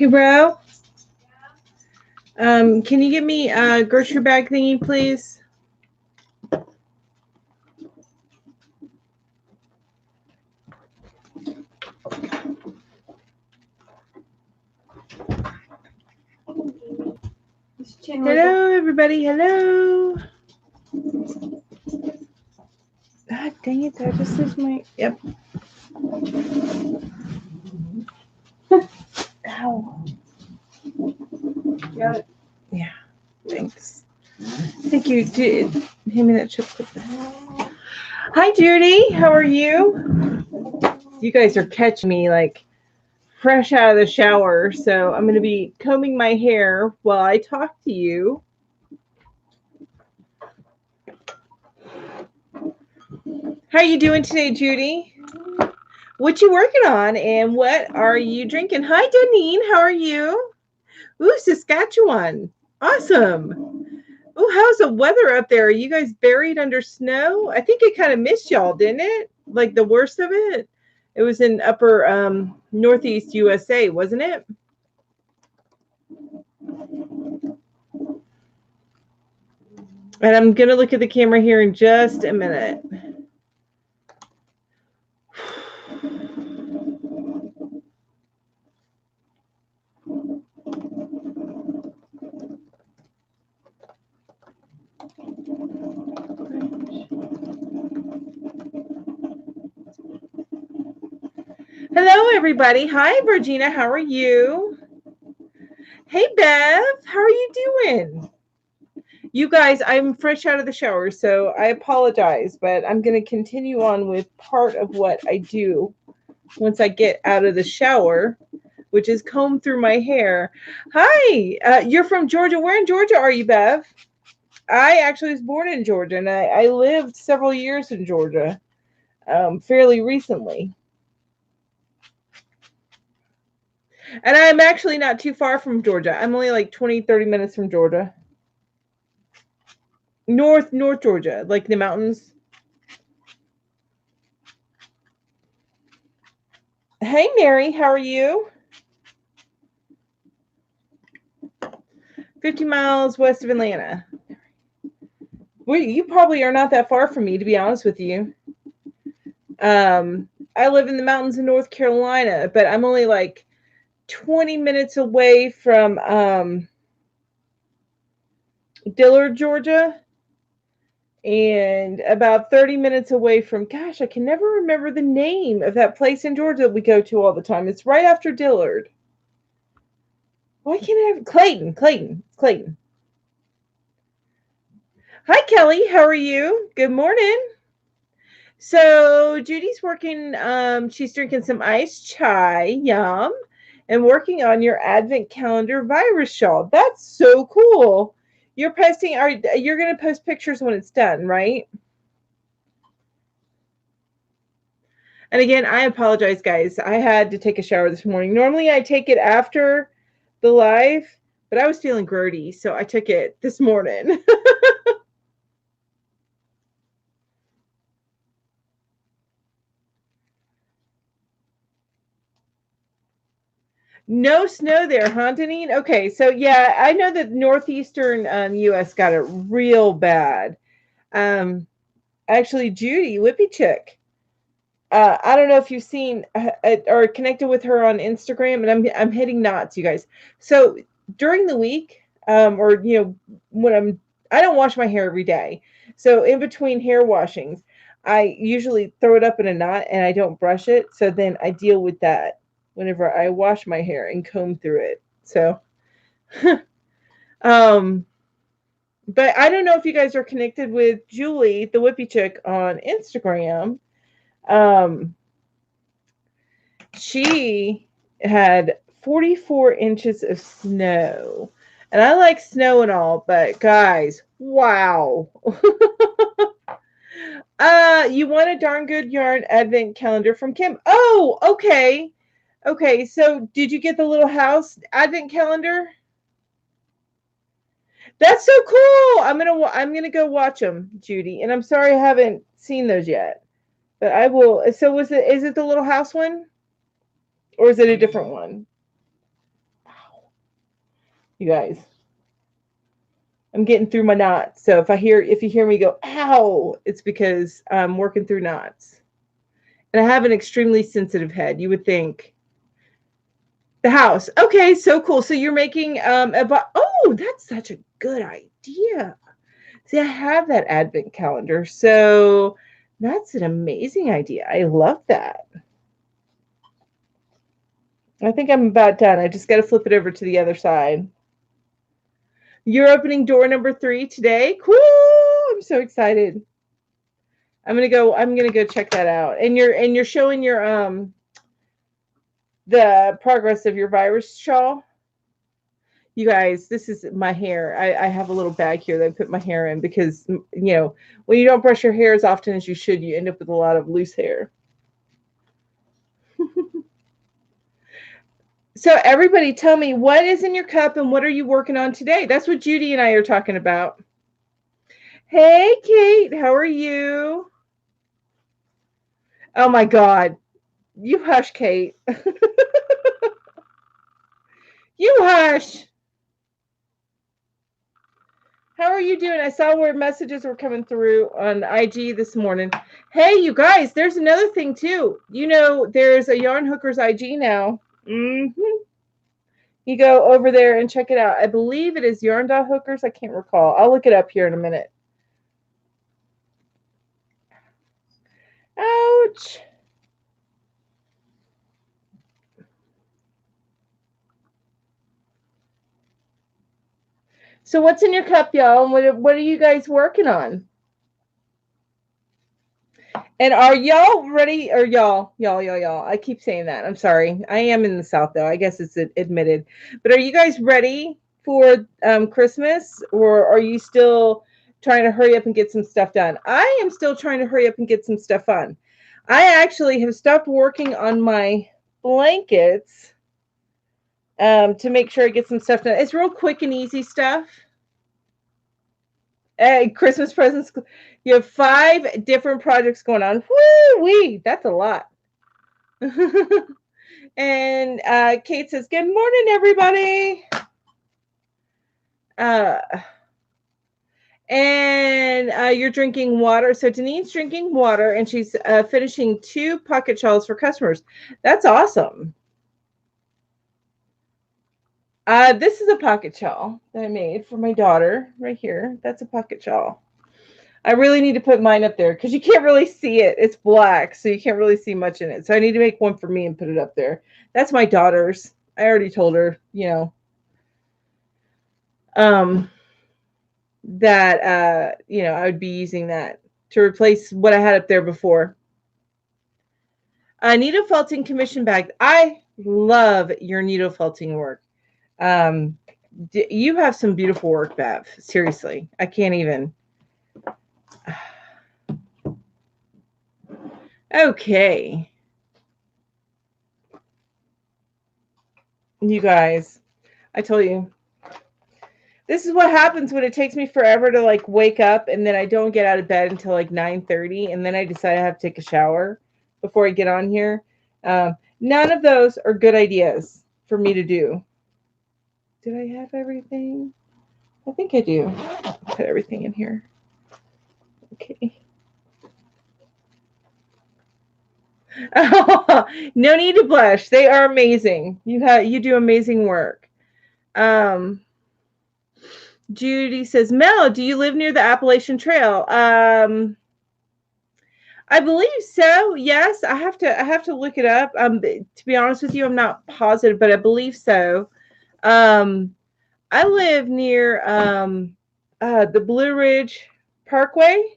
Hey, bro. Can you get me a grocery bag thingy, please? Hello, everybody. Hello. God dang it. I just lose my... Yep. Ow. Got it. Yeah. Thanks. Thank you. Hand me that chip clip. Hi, Judy. How are you? You guys are catching me like fresh out of the shower, so I'm going to be combing my hair while I talk to you. How are you doing today, Judy? What you working on, and what are you drinking? Hi, Doneen. How are you? Ooh, Saskatchewan. Awesome. Ooh, how's the weather up there? Are you guys buried under snow? I think it kind of missed y'all, didn't it? Like the worst of it? It was in upper northeast USA, wasn't it? And I'm going to look at the camera here in just a minute. Hello, everybody. Hi, Virginia. How are you? Hey, Bev. How are you doing? You guys, I'm fresh out of the shower, so I apologize, but I'm going to continue on with part of what I do once I get out of the shower, which is comb through my hair. Hi, you're from Georgia. Where in Georgia are you, Bev? I actually was born in Georgia, and I lived several years in Georgia fairly recently. And I'm actually not too far from Georgia. I'm only like 20, 30 minutes from Georgia. North Georgia, like the mountains. Hey, Mary, how are you? 50 miles west of Atlanta. Well, you probably are not that far from me, to be honest with you. I live in the mountains in North Carolina, but I'm only like 20 minutes away from Dillard, Georgia, and about 30 minutes away from, gosh, I can never remember the name of that place in Georgia that we go to all the time. It's right after Dillard. Why can't I have Clayton. Hi, Kelly. How are you? Good morning. So Judy's working, she's drinking some iced chai, yum, and working on your advent calendar virus shawl. That's so cool. You're posting, you're going to post pictures when it's done, right? And again, I apologize, guys. I had to take a shower this morning. Normally I take it after the live, but I was feeling grody, so I took it this morning. No snow there, huh, Deneen? Okay, so yeah, I know that northeastern U.S. got it real bad. Actually, Judy Whippy Chick. I don't know if you've seen or connected with her on Instagram, and I'm hitting knots, you guys. So during the week, or when I don't wash my hair every day, so in between hair washings, I usually throw it up in a knot and I don't brush it. So then I deal with that whenever I wash my hair and comb through it. So, but I don't know if you guys are connected with Julie, the Whippy Chick, on Instagram. She had 44 inches of snow. And I like snow and all, but guys, wow. You want a darn good yarn advent calendar from Kim. Oh, okay. Okay, so did you get the little house advent calendar? That's so cool. I'm gonna go watch them, Judy. And I'm sorry I haven't seen those yet, but I will. So is it the little house one, or is it a different one? you guys. I'm getting through my knots. So if you hear me go, ow, it's because I'm working through knots. And I have an extremely sensitive head. You would think. The house. Okay, so cool. So you're making oh, that's such a good idea. See, I have that advent calendar. So that's an amazing idea. I love that. I think I'm about done. I just got to flip it over to the other side. You're opening door number 3 today. Cool. I'm so excited. I'm gonna go check that out. And you're showing your the progress of your virus shawl. You guys, this is my hair. I have a little bag here that I put my hair in because, when you don't brush your hair as often as you should, you end up with a lot of loose hair. So everybody tell me, what is in your cup and what are you working on today? That's what Judy and I are talking about. Hey, Kate, how are you? Oh, my God. You hush, Kate. You hush. How are you doing? I saw where messages were coming through on IG this morning. Hey, you guys, there's another thing, too. There's a Yarn Hookers IG now. Mm-hmm. You go over there and check it out. I believe it is Yarn Hookers. I can't recall. I'll look it up here in a minute. Ouch. So what's in your cup, y'all? And what are you guys working on? And are y'all ready? Or y'all. I keep saying that. I'm sorry. I am in the South, though. I guess it's admitted. But are you guys ready for Christmas? Or are you still trying to hurry up and get some stuff done? I am still trying to hurry up and get some stuff done. I actually have stopped working on my blankets to make sure I get some stuff done. It's real quick and easy stuff. Christmas presents. You have 5 different projects going on. Woo-wee, that's a lot. And Kate says, good morning, everybody. And you're drinking water. So Denise's drinking water, and she's finishing 2 pocket shawls for customers. That's awesome. This is a pocket shawl that I made for my daughter right here. That's a pocket shawl. I really need to put mine up there because you can't really see it. It's black, so you can't really see much in it. So I need to make one for me and put it up there. That's my daughter's. I already told her, that, I would be using that to replace what I had up there before. Needle felting commission bag. I love your needle felting work. You have some beautiful work, Bev. Seriously, I can't even. Okay. You guys, I told you. This is what happens when it takes me forever to wake up, and then I don't get out of bed until 9:30, and then I decide I have to take a shower before I get on here. None of those are good ideas for me to do. Did I have everything? I think I do. Put everything in here. Okay. No need to blush. They are amazing. You do amazing work. Judy says, Mel, do you live near the Appalachian Trail? I believe so. Yes, I have to look it up. To be honest with you, I'm not positive, but I believe so. I live near the Blue Ridge Parkway.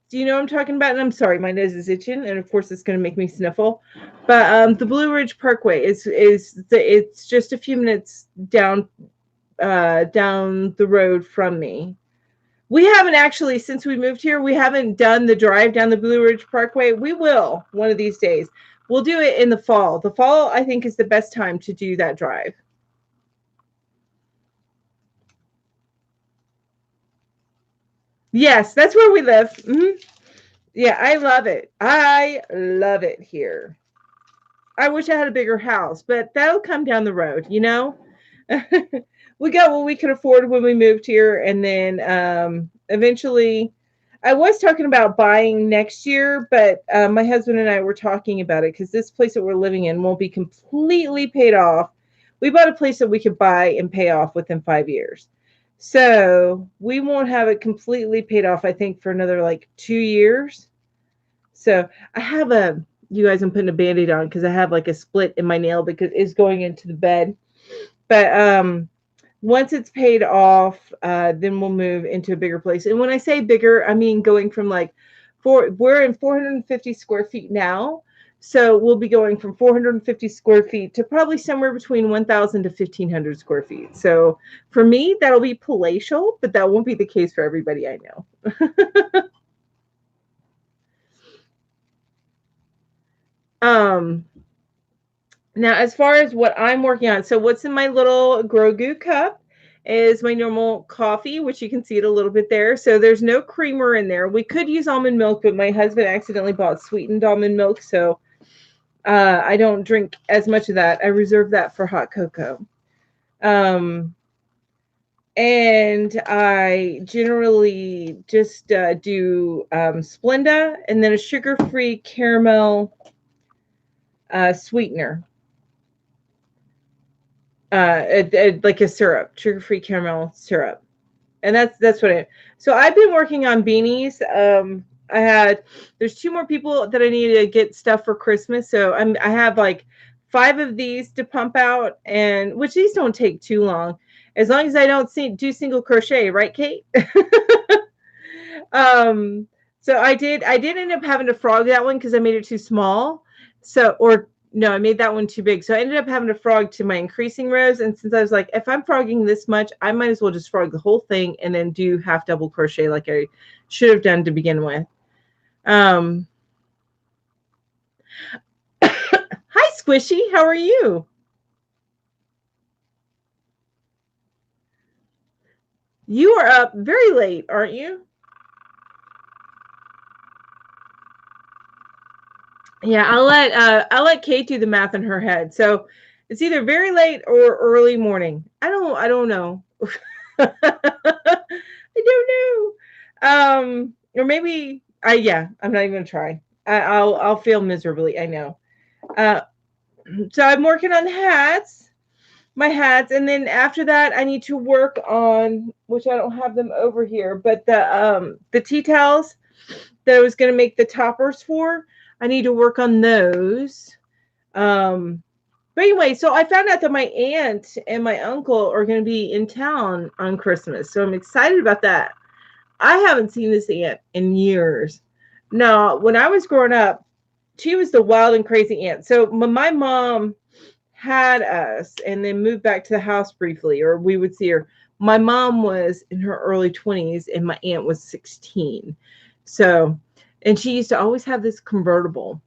Do you know what I'm talking about? And I'm sorry, my nose is itching, and of course it's going to make me sniffle. But the Blue Ridge Parkway it's just a few minutes down the road from me. We haven't actually, since we moved here, we haven't done the drive down the Blue Ridge Parkway. We will one of these days. We'll do it in the fall. The fall, I think, is the best time to do that drive. Yes, that's where we live. Mm-hmm. Yeah, I love it. I love it here. I wish I had a bigger house, but that'll come down the road, you know? We got what we could afford when we moved here, and then eventually I was talking about buying next year, but my husband and I were talking about it because this place that we're living in won't be completely paid off. We bought a place that we could buy and pay off within 5 years. So we won't have it completely paid off, I think, for another like 2 years. So I have you guys, I'm putting a Band-Aid on because I have like a split in my nail because it's going into the bed. But once it's paid off, then we'll move into a bigger place. And when I say bigger, I mean going from like we're in 450 square feet now. So we'll be going from 450 square feet to probably somewhere between 1,000 to 1,500 square feet. So for me, that'll be palatial, but that won't be the case for everybody I know. Now, as far as what I'm working on, so what's in my little Grogu cup is my normal coffee, which you can see it a little bit there. So there's no creamer in there. We could use almond milk, but my husband accidentally bought sweetened almond milk, so I don't drink as much of that. I reserve that for hot cocoa. And I generally just do Splenda and then a sugar-free caramel sweetener. Like a syrup, sugar-free caramel syrup. And that's what so I've been working on beanies. There's 2 more people that I need to get stuff for Christmas. So I have like 5 of these to pump out, and which these don't take too long, as long as I don't do single crochet, right, Kate? So I did end up having to frog that one because I made it too small. So, or no, I made that one too big. So I ended up having to frog to my increasing rows. And since I was like, if I'm frogging this much, I might as well just frog the whole thing and then do half double crochet like I should have done to begin with. Hi, Squishy. How are you? You are up very late, aren't you? Yeah, I'll let Kate do the math in her head. So it's either very late or early morning. I don't know. I don't know. Or maybe yeah, I'm not even gonna try. I'll fail miserably, I know. So I'm working on my hats, and then after that I need to work on, which I don't have them over here, but the tea towels that I was gonna make the toppers for. I need to work on those. But anyway, so I found out that my aunt and my uncle are going to be in town on Christmas. So I'm excited about that. I haven't seen this aunt in years. No, when I was growing up, she was the wild and crazy aunt. So when my mom had us and then moved back to the house briefly, or we would see her, my mom was in her early 20s and my aunt was 16. So, and she used to always have this convertible.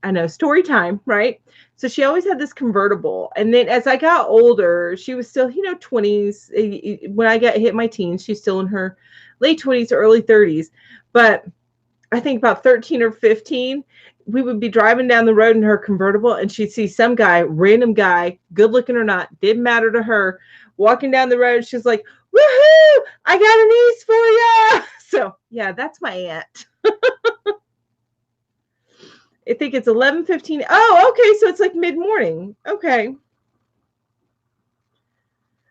I know, story time, right? So she always had this convertible. And then as I got older, she was still, 20s. When I hit my teens, she's still in her late 20s to early 30s. But I think about 13 or 15, we would be driving down the road in her convertible and she'd see some guy, random guy, good looking or not, didn't matter to her, walking down the road. She's like, woohoo, I got a niece for you. So yeah, that's my aunt. I think it's 11:15. Oh, okay. So it's like mid-morning. Okay.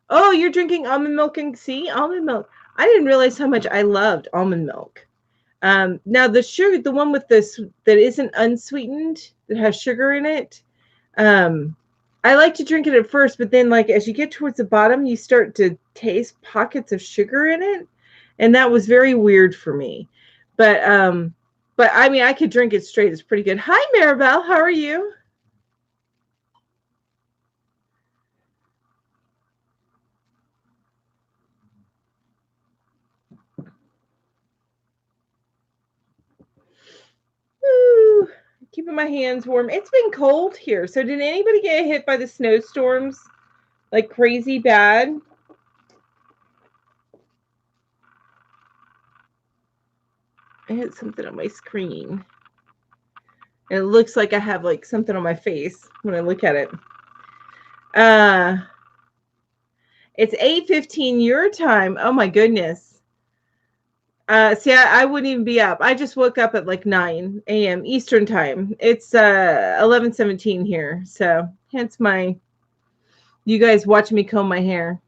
Oh, you're drinking almond milk and see almond milk. I didn't realize how much I loved almond milk. Now the sugar, the one with this that isn't unsweetened, that has sugar in it. I like to drink it at first, but then like as you get towards the bottom, you start to taste pockets of sugar in it, and that was very weird for me. But I mean, I could drink it straight. It's pretty good. Hi, Maribel. How are you? Woo, keeping my hands warm. It's been cold here. So did anybody get hit by the snowstorms like crazy bad? I hit something on my screen. And it looks like I have like something on my face when I look at it. It's 8:15 your time. Oh my goodness. See, I wouldn't even be up. I just woke up at like 9 a.m. Eastern time. It's 11:17 here. So hence you guys watch me comb my hair.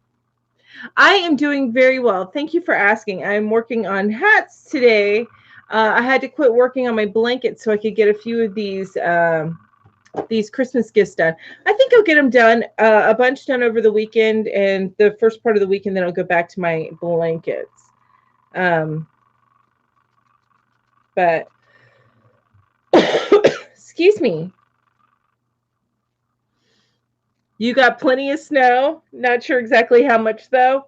I am doing very well. Thank you for asking. I'm working on hats today. I had to quit working on my blankets so I could get a few of these Christmas gifts done. I think I'll get them done, a bunch done over the weekend, and the first part of the weekend, then I'll go back to my blankets. But excuse me. You got plenty of snow. Not sure exactly how much though.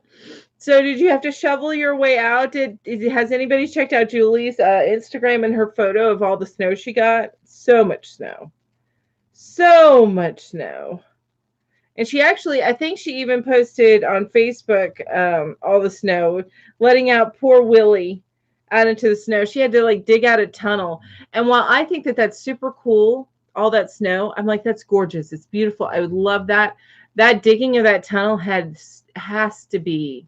So did you have to shovel your way out? Has anybody checked out Julie's Instagram and her photo of all the snow she got? So much snow. So much snow. And she actually, I think she even posted on Facebook all the snow, letting out poor Willie out into the snow. She had to like dig out a tunnel. And while I think that that's super cool, all that snow, I'm like, that's gorgeous. It's beautiful. I would love that. That digging of that tunnel has to be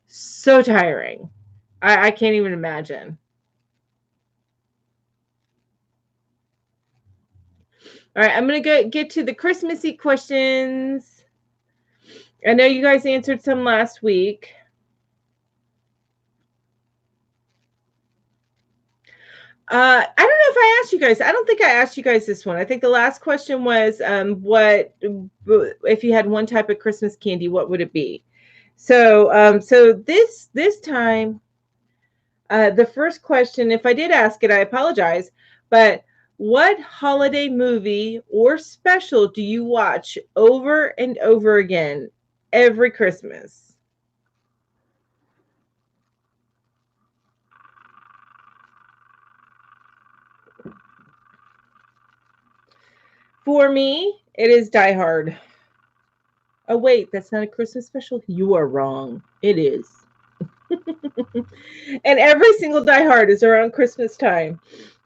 so tiring. I can't even imagine. All right, I'm going to get to the Christmassy questions. I know you guys answered some last week. I don't know if I asked you guys. I don't think I asked you guys this one. I think the last question was, what if you had one type of Christmas candy? What would it be? So, so this time, the first question, if I did ask it, I apologize. But what holiday movie or special do you watch over and over again every Christmas? For me, it is Die Hard. Oh, wait, that's not a Christmas special? You are wrong. It is. And every single Die Hard is around Christmas time.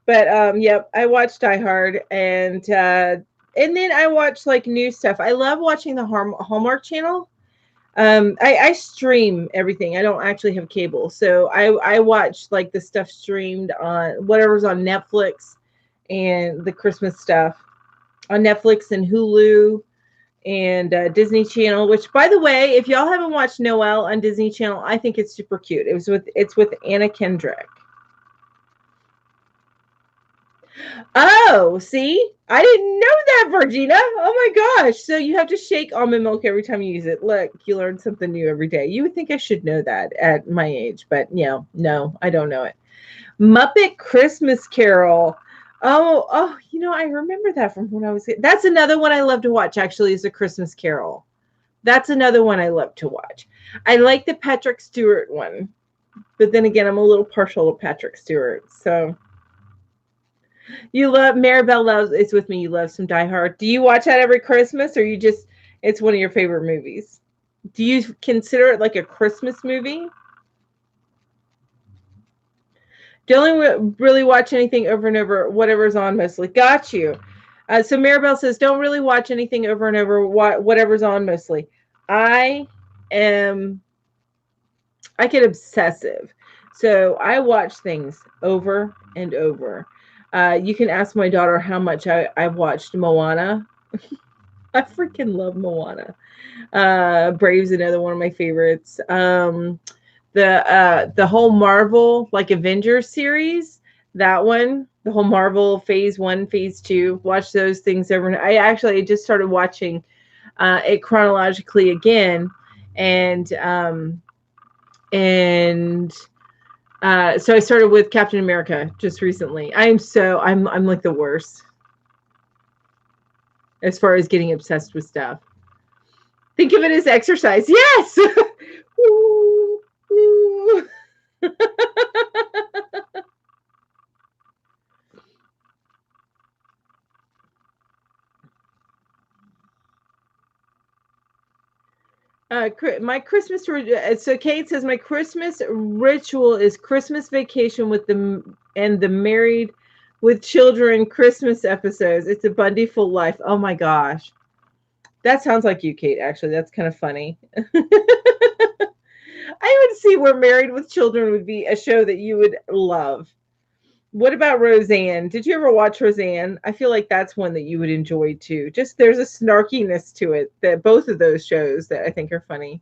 But yep, I watch Die Hard, and then I watch like new stuff. I love watching the Hallmark Channel. I stream everything. I don't actually have cable, so I watch like the stuff streamed on whatever's on Netflix and the Christmas stuff on Netflix and Hulu and Disney Channel. Which, by the way, if y'all haven't watched Noel on Disney Channel, I think it's super cute. It's with Anna Kendrick. Oh, see, I didn't know that, Virginia. Oh my gosh! So you have to shake almond milk every time you use it. Look, you learn something new every day. You would think I should know that at my age, but no, I don't know it. Muppet Christmas Carol. Oh, I remember that from when I was. That's another one I love to watch. Actually, is a Christmas Carol. That's another one I love to watch. I like the Patrick Stewart one, but then again, I'm a little partial to Patrick Stewart. So you love Maribel loves it's with me. You love some Die Hard. Do you watch that every Christmas, or you just it's one of your favorite movies? Do you consider it like a Christmas movie? Do you only really watch anything over and over, whatever's on mostly? Got you. So Maribel says, don't really watch anything over and over, whatever's on mostly. I get obsessive. So I watch things over and over. You can ask my daughter how much I've watched Moana. I freaking love Moana. Brave's another one of my favorites. The whole Marvel like Avengers series, that one, the whole Marvel phase 1, phase 2, watch those things over. And I just started watching it chronologically again, and so I started with Captain America just recently. I'm like the worst as far as getting obsessed with stuff. Think of it as exercise. Yes. Ooh, ooh. My Christmas so Kate says my Christmas ritual is Christmas vacation with the married with children Christmas episodes. It's a Bundyful life. Oh my gosh. That sounds like you, Kate, actually. That's kind of funny. I would see where Married with Children would be a show that you would love. What about Roseanne? Did you ever watch Roseanne? I feel like that's one that you would enjoy too. Just there's a snarkiness to it that both of those shows that I think are funny.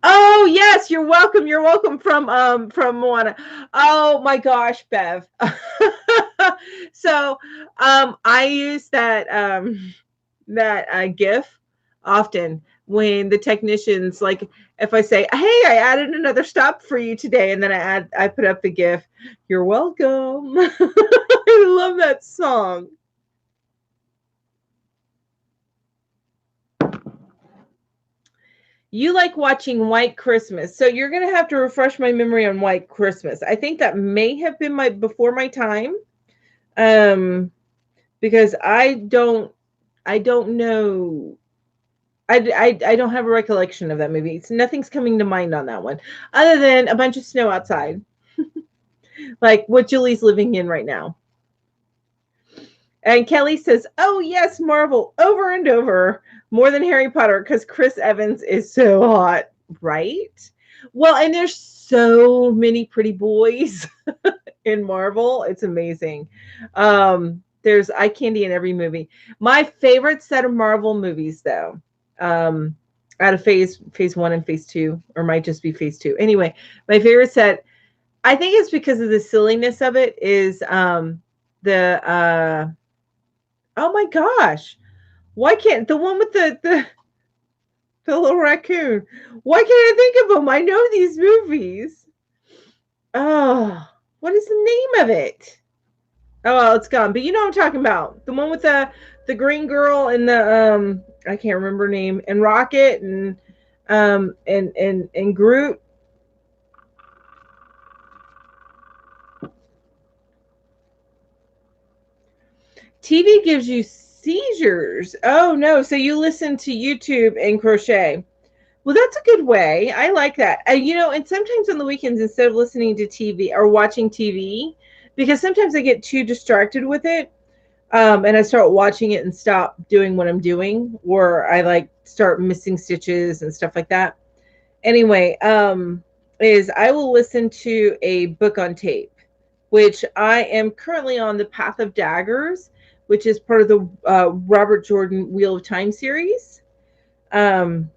Oh yes, you're welcome. You're welcome from Moana. Oh my gosh, Bev. So I use that GIF often when the technicians, like, if I say, "Hey, I added another stop for you today," and then I put up the GIF. You're welcome. I love that song. You like watching White Christmas, so you're gonna have to refresh my memory on White Christmas. I think that may have been before my time, because I don't know. I don't have a recollection of that movie. Nothing's coming to mind on that one, other than a bunch of snow outside, like what Julie's living in right now. And Kelly says, "Oh yes, Marvel over and over, more than Harry Potter because Chris Evans is so hot, right?" Well, and there's so many pretty boys in Marvel. It's amazing. There's eye candy in every movie. My favorite set of Marvel movies, though, out of phase 1 and phase 2, or might just be phase 2. Anyway, my favorite set, I think it's because of the silliness of it, is the oh my gosh, why can't the one with the little raccoon? Why can't I think of them? I know these movies. Oh, what is the name of it? Oh, well, it's gone. But you know what I'm talking about. The one with the green girl and the I can't remember her name, and Rocket and Groot. TV gives you seizures. Oh no, so you listen to YouTube and crochet. Well, that's a good way. I like that. And sometimes on the weekends, instead of listening to TV or watching TV, because sometimes I get too distracted with it, and I start watching it and stop doing what I'm doing, or I like start missing stitches and stuff like that. Anyway, is I will listen to a book on tape, which I am currently on the Path of Daggers, which is part of the Robert Jordan Wheel of Time series. And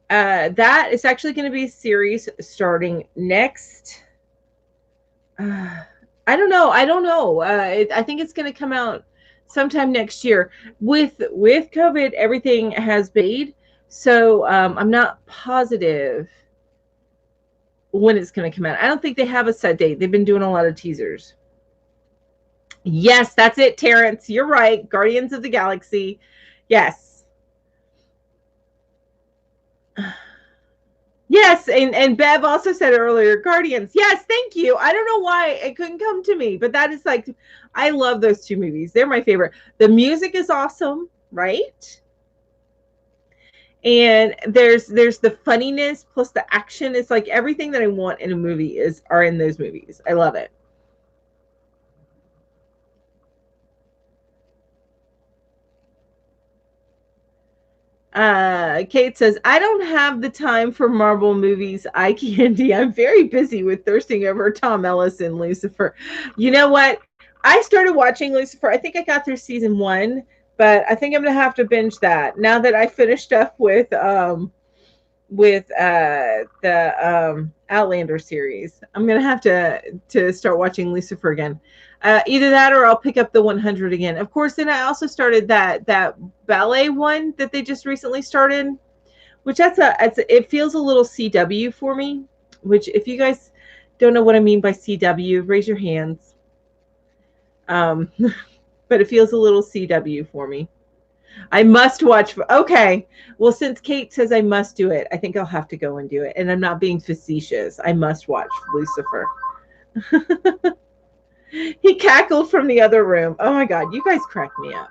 that is actually going to be a series starting next. I don't know. I think it's going to come out sometime next year. With COVID, everything has been delayed, so I'm not positive when it's going to come out. I don't think they have a set date. They've been doing a lot of teasers. Yes, that's it, Terrence. You're right. Guardians of the Galaxy. Yes. Yes, and Bev also said earlier, Guardians. Yes, thank you. I don't know why it couldn't come to me, but that is like, I love those two movies. They're my favorite. The music is awesome, right? And there's the funniness plus the action. It's like everything that I want in a movie are in those movies. I love it. Kate says, "I don't have the time for Marvel movies, eye candy. I'm very busy with thirsting over Tom Ellis and Lucifer." You know what? I started watching Lucifer. I think I got through season 1, but I think I'm gonna have to binge that now that I finished up with the Outlander series. I'm gonna have to start watching Lucifer again. Either that or I'll pick up the 100 again. Of course, then I also started that ballet one that they just recently started, which it feels a little CW for me. Which, if you guys don't know what I mean by CW, raise your hands. But it feels a little CW for me. I must watch. Okay. Well, since Kate says I must do it, I think I'll have to go and do it. And I'm not being facetious. I must watch Lucifer. He cackled from the other room. Oh my God. You guys crack me up.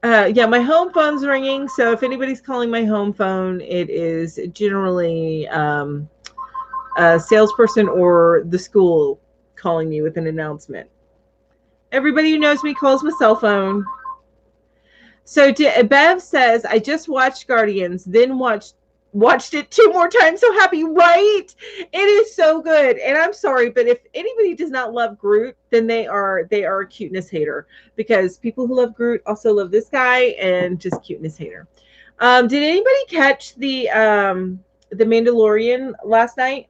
Yeah, my home phone's ringing. So if anybody's calling my home phone, it is generally a salesperson or the school calling me with an announcement. Everybody who knows me calls my cell phone. So Bev says, I just watched Guardians, then watched it 2 more times. So happy, right? It is so good. And I'm sorry, but if anybody does not love Groot, then they are a cuteness hater, because people who love Groot also love this guy, and just cuteness hater. Did anybody catch the Mandalorian last night?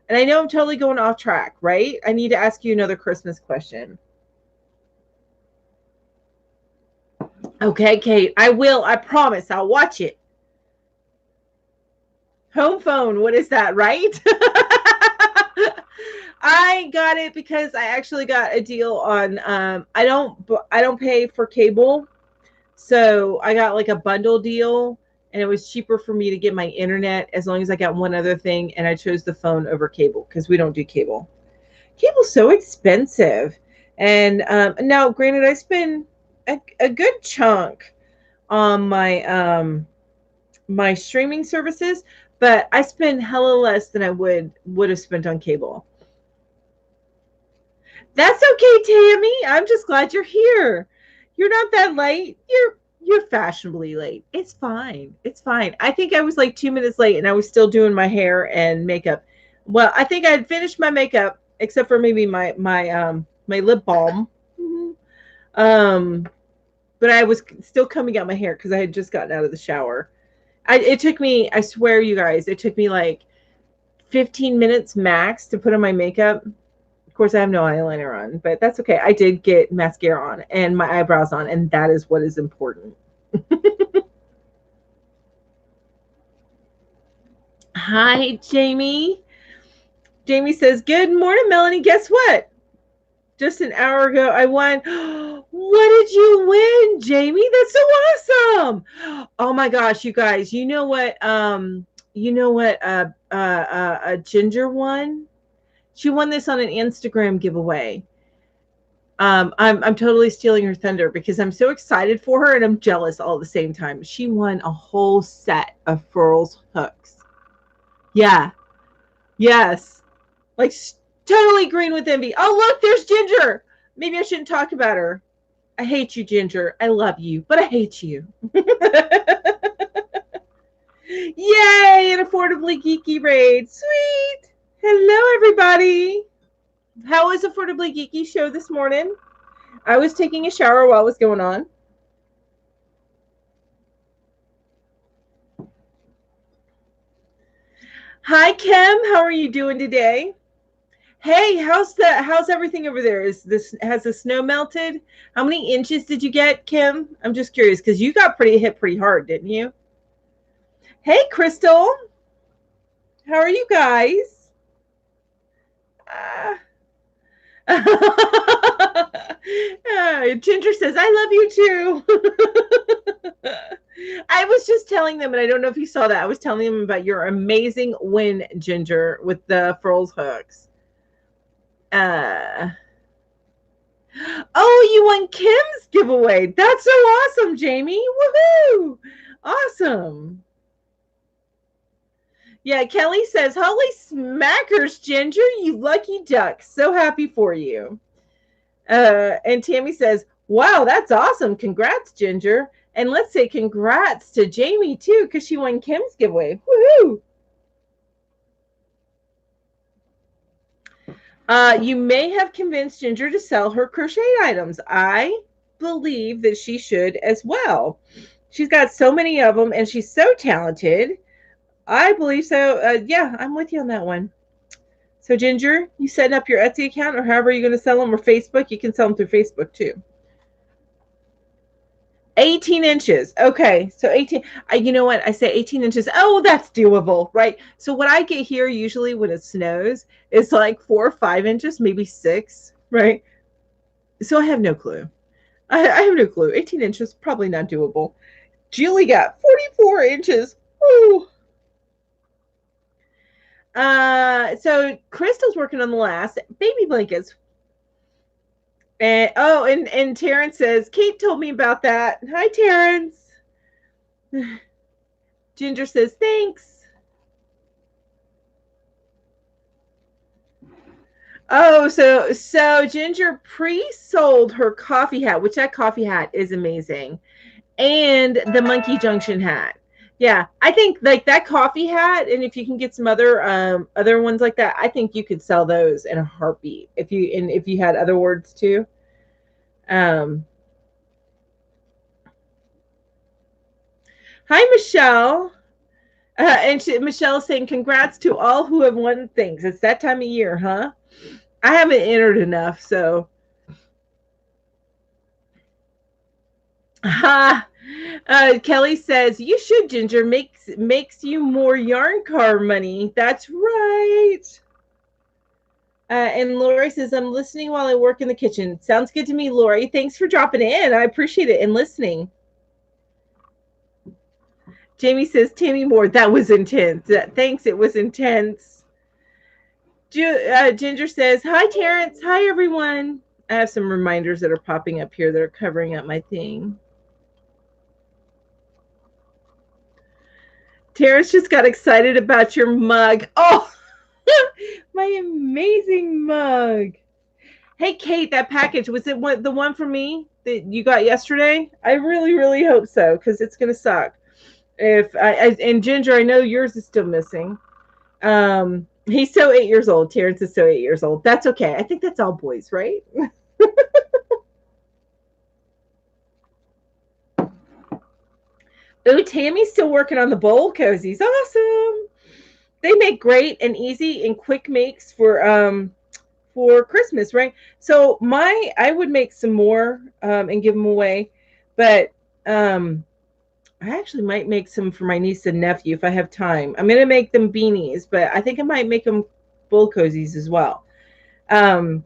And I know I'm totally going off track, right? I need to ask you another Christmas question. Okay, Kate, I will. I promise. I'll watch it. Home phone. What is that, right? I got it because I actually got a deal on. I don't pay for cable, so I got like a bundle deal, and it was cheaper for me to get my internet as long as I got one other thing, and I chose the phone over cable because we don't do cable. Cable's so expensive, and now, granted, I spend a good chunk on my streaming services, but I spend hella less than I would have spent on cable. That's okay, Tammy. I'm just glad you're here. You're not that late. You're fashionably late. It's fine. It's fine. I think I was like 2 minutes late, and I was still doing my hair and makeup. Well, I think I had finished my makeup, except for maybe my lip balm. Mm-hmm. But I was still combing out my hair because I had just gotten out of the shower. It took me, I swear, you guys, it took me like 15 minutes max to put on my makeup. Of course, I have no eyeliner on, but that's okay. I did get mascara on and my eyebrows on, and that is what is important. Hi, Jamie. Jamie says, good morning, Melanie. Guess what? Just an hour ago, I won. What did you win, Jamie? That's so awesome. Oh my gosh, you guys, you know what? A Ginger won? She won this on an Instagram giveaway. I'm totally stealing her thunder because I'm so excited for her and I'm jealous all at the same time. She won a whole set of Furls hooks. Yeah. Yes. Like totally green with envy. Oh, look, there's Ginger. Maybe I shouldn't talk about her. I hate you, Ginger. I love you, but I hate you. Yay, an affordably geeky raid. Sweet. Hello, everybody. How was Affordably Geeky show this morning? I was taking a shower while it was going on. Hi, Kim. How are you doing today? Hey, how's everything over there? Has the snow melted? How many inches did you get, Kim? I'm just curious because you got hit pretty hard, didn't you? Hey, Crystal. How are you guys? Ginger says, I love you too. I was just telling them, and I don't know if you saw that. I was telling them about your amazing win, Ginger, with the Furls hooks. Oh, you won Kim's giveaway. That's so awesome, Jamie. Woohoo! Awesome. Yeah, Kelly says, holy smackers, Ginger, you lucky duck. So happy for you. And Tammy says, wow, that's awesome. Congrats, Ginger. And let's say congrats to Jamie, too, because she won Kim's giveaway. Woohoo! You may have convinced Ginger to sell her crochet items. I believe that she should as well. She's got so many of them, and she's so talented. I believe so. Yeah, I'm with you on that one. So, Ginger, you setting up your Etsy account or however you're going to sell them, or Facebook? You can sell them through Facebook, too. 18 inches. Okay, so 18. You know what? I say 18 inches. Oh, that's doable, right? So what I get here usually when it snows is like 4 or 5 inches, maybe 6, right? So I have no clue. I have no clue. 18 inches, probably not doable. Julie got 44 inches. Ooh. So Crystal's working on the last baby blankets. And Terrence says, Kate told me about that. Hi, Terrence. Ginger says, thanks. Oh, so Ginger pre-sold her coffee hat, which that coffee hat is amazing, and the Monkey Junction hat. Yeah, I think like that coffee hat, and if you can get some other ones like that, I think you could sell those in a heartbeat if you had other words too. Um, Hi, Michelle. Michelle's saying, congrats to all who have won things. It's that time of year, huh? I haven't entered enough, so. Ha! Kelly says, you should, Ginger. Makes you more yarn car money. That's right. And Lori says, I'm listening while I work in the kitchen. Sounds good to me, Lori. Thanks for dropping in. I appreciate it and listening. Jamie says, Tammy Moore, that was intense. Thanks, it was intense. Ginger says, hi, Terrence. Hi, everyone. I have some reminders that are popping up here that are covering up my thing. Terrence just got excited about your mug. Oh, my amazing mug. Hey, Kate, that package, was it the one for me that you got yesterday? I really, really hope so, because it's going to suck. And Ginger, I know yours is still missing. He's so 8 years old. Terrence is so 8 years old. That's okay. I think that's all boys, right? Ooh, Tammy's still working on the bowl cozies. Awesome. They make great and easy and quick makes for Christmas, right? So I would make some more and give them away, but I actually might make some for my niece and nephew if I have time. I'm gonna make them beanies, but I think I might make them bowl cozies as well. I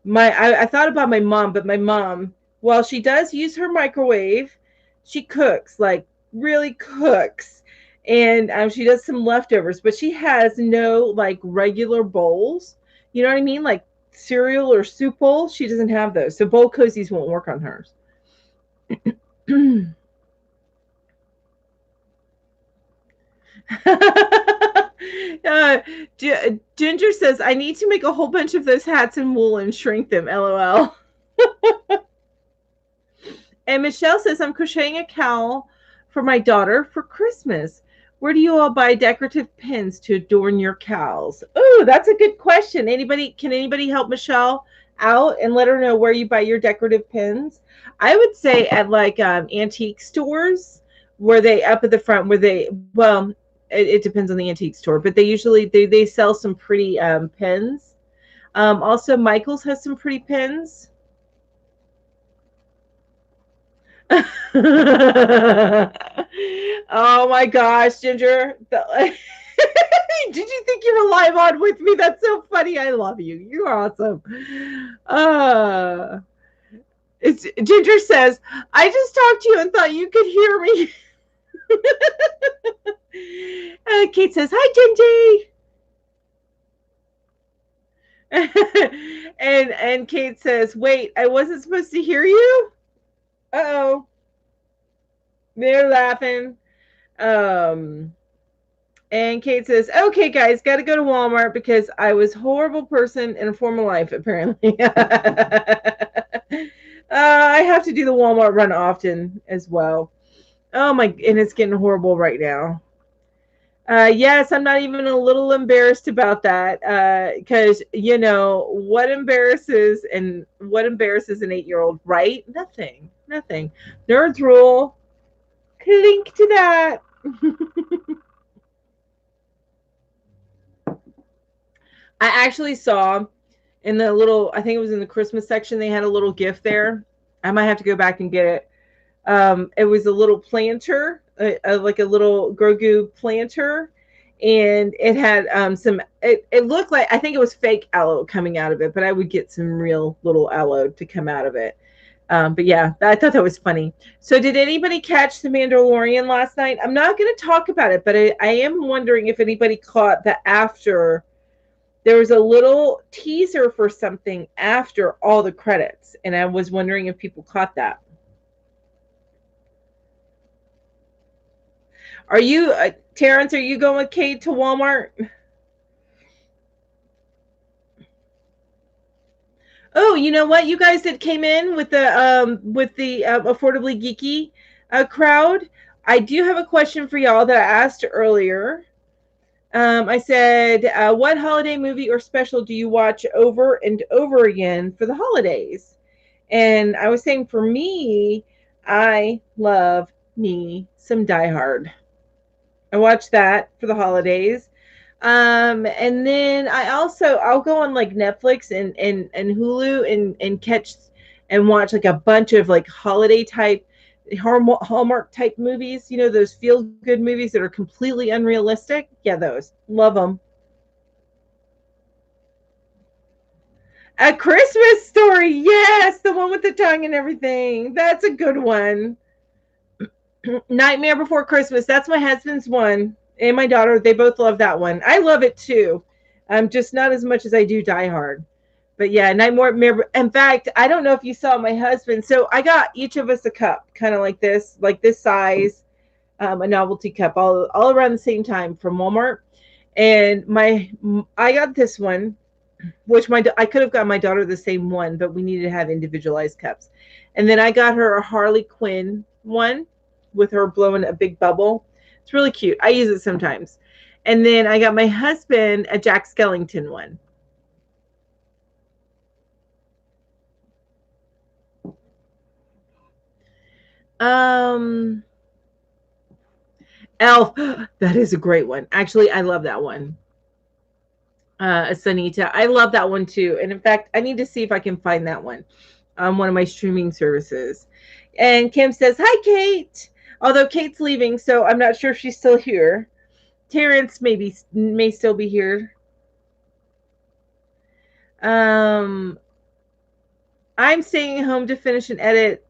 thought about my mom, but my mom, while she does use her microwave, she cooks, like really cooks, and she does some leftovers, but she has no like regular bowls. You know what I mean? Like cereal or soup bowls. She doesn't have those, so bowl cozies won't work on hers. Ginger says, I need to make a whole bunch of those hats in wool and shrink them. LOL. And Michelle says, I'm crocheting a cowl for my daughter for Christmas. Where do you all buy decorative pins to adorn your cowls? Oh, that's a good question. Can anybody help Michelle out and let her know where you buy your decorative pins? I would say at like antique stores where they up at the front where it depends on the antique store, but they usually they sell some pretty pins. Also, Michael's has some pretty pins. Oh my gosh, Ginger. Did you think you were live on with me? That's so funny. I love you. You're awesome. Ginger says, I just talked to you and thought you could hear me. Kate says, hi, Gingy. and Kate says, wait, I wasn't supposed to hear you? Uh-oh. They're laughing. And Kate says, okay, guys, got to go to Walmart because I was a horrible person in a former life, apparently. I have to do the Walmart run often as well. Oh, my, and it's getting horrible right now. Yes, I'm not even a little embarrassed about that because, what embarrasses an 8-year-old, right? Nothing. Nerds rule. Clink to that. I actually saw in the little, I think it was in the Christmas section, they had a little gift there. I might have to go back and get it. It was a little planter, like a little Grogu planter, and it had it looked like, I think it was fake aloe coming out of it, but I would get some real little aloe to come out of it. But yeah, I thought that was funny. So did anybody catch the Mandalorian last night? I'm not going to talk about it, but I am wondering if anybody caught the there was a little teaser for something after all the credits, and I was wondering if people caught that. Are you, Terrence, are you going with Kate to Walmart? Oh, you know what? You guys that came in with the affordably geeky crowd, I do have a question for y'all that I asked earlier. I said, what holiday movie or special do you watch over and over again for the holidays? And I was saying for me, I love me some Die Hard. I watch that for the holidays. And then I'll go on like Netflix and Hulu and catch and watch like a bunch of like holiday type Hallmark type movies, you know, those feel good movies that are completely unrealistic. Yeah, those. Love them. A Christmas Story. Yes, the one with the tongue and everything. That's a good one. Nightmare Before Christmas. That's my husband's one. And my daughter, they both love that one. I love it too. Just not as much as I do Die Hard. But yeah, Nightmare. In fact, I don't know if you saw my husband. So I got each of us a cup, kind of like this size, a novelty cup, all around the same time from Walmart. And I got this one, which I could have got my daughter the same one, but we needed to have individualized cups. And then I got her a Harley Quinn one with her blowing a big bubble. It's really cute. I use it sometimes. And then I got my husband a Jack Skellington one. Elf. That is a great one. Actually, I love that one. Sanita. I love that one too. And in fact, I need to see if I can find that one on one of my streaming services. And Kim says, "Hi, Kate." Although Kate's leaving, so I'm not sure if she's still here. Terrence may still be here. I'm staying home to finish an edit.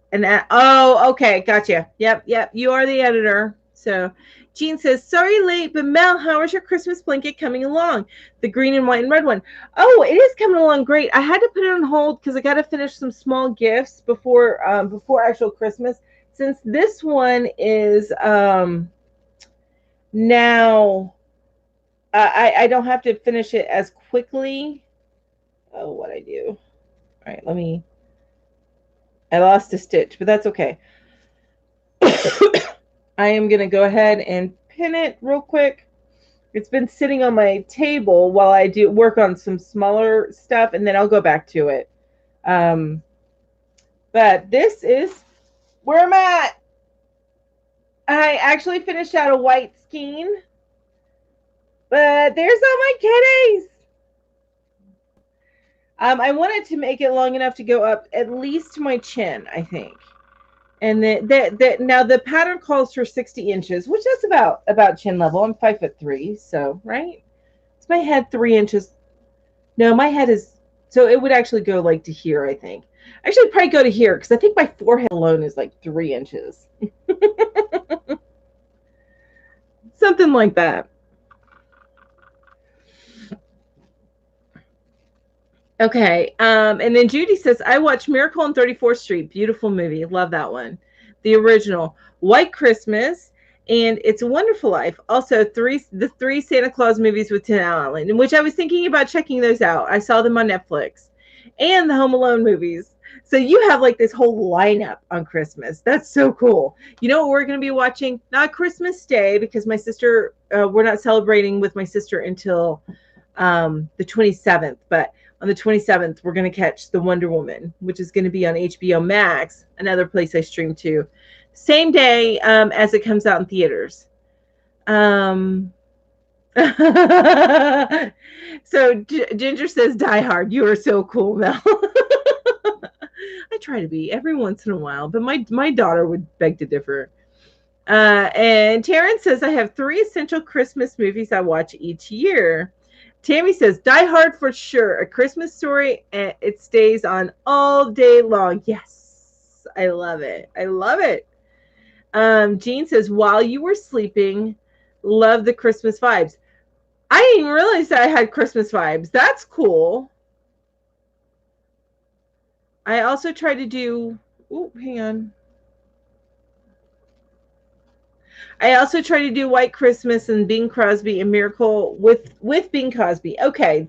Oh, okay, gotcha. Yep. You are the editor. So Jean says, "Sorry late, but Mel, how is your Christmas blanket coming along? The green and white and red one." Oh, it is coming along great. I had to put it on hold because I got to finish some small gifts before actual Christmas. Since this one is now, I don't have to finish it as quickly. Oh, what I do? All right, I lost a stitch, but that's okay. I am going to go ahead and pin it real quick. It's been sitting on my table while I do work on some smaller stuff, and then I'll go back to it. But this is where I'm at. I actually finished out a white skein, but there's all my kitties. I wanted to make it long enough to go up at least to my chin, I think. And now the pattern calls for 60 inches, which is about chin level. I'm 5'3", so right. Is my head 3 inches? No, my head is, so it would actually go like to here, I think. Actually, probably go to here because I think my forehead alone is like 3 inches. Something like that. Okay. And then Judy says, "I watched Miracle on 34th Street. Beautiful movie. Love that one. The original. White Christmas and It's a Wonderful Life. Also, the three Santa Claus movies with Tim Allen, which I was thinking about checking those out. I saw them on Netflix. And the Home Alone movies. So you have like this whole lineup on Christmas. That's so cool. You know what we're going to be watching? Not Christmas Day because my sister, we're not celebrating with my sister until the 27th, but on the 27th, we're going to catch The Wonder Woman, which is going to be on HBO Max, another place I stream to. Same day as it comes out in theaters. So Ginger says, "Die Hard. You are so cool, Mel." I try to be every once in a while, but my daughter would beg to differ. And Terrence says, "I have 3 essential Christmas movies I watch each year." Tammy says, "Die Hard for sure. A Christmas Story, and it stays on all day long." Yes, I love it. I love it. Jean says, "While you were sleeping, love the Christmas vibes." I didn't realize that I had Christmas vibes. That's cool. I also try to do, oh, hang on. I also try to do White Christmas and Bing Crosby and Miracle with Bing Crosby. Okay.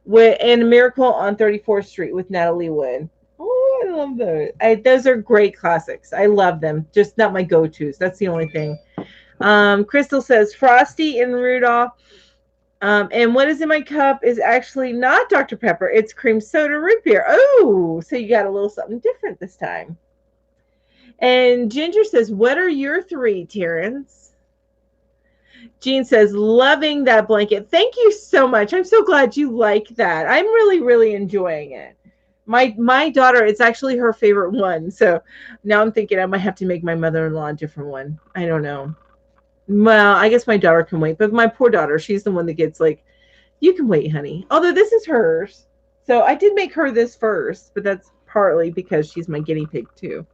And Miracle on 34th Street with Natalie Wood. Oh, I love those. Those are great classics. I love them. Just not my go-tos. That's the only thing. Crystal says Frosty and Rudolph. And what is in my cup is actually not Dr. Pepper. It's cream soda root beer. Oh, so you got a little something different this time. And Ginger says, what are your three, Terrence? Jean says, loving that blanket. Thank you so much. I'm so glad you like that. I'm really, really enjoying it. My daughter, it's actually her favorite one. So now I'm thinking I might have to make my mother-in-law a different one. I don't know. Well, I guess my daughter can wait, but my poor daughter, she's the one that gets like, you can wait, honey. Although this is hers. So I did make her this first, but that's partly because she's my guinea pig too.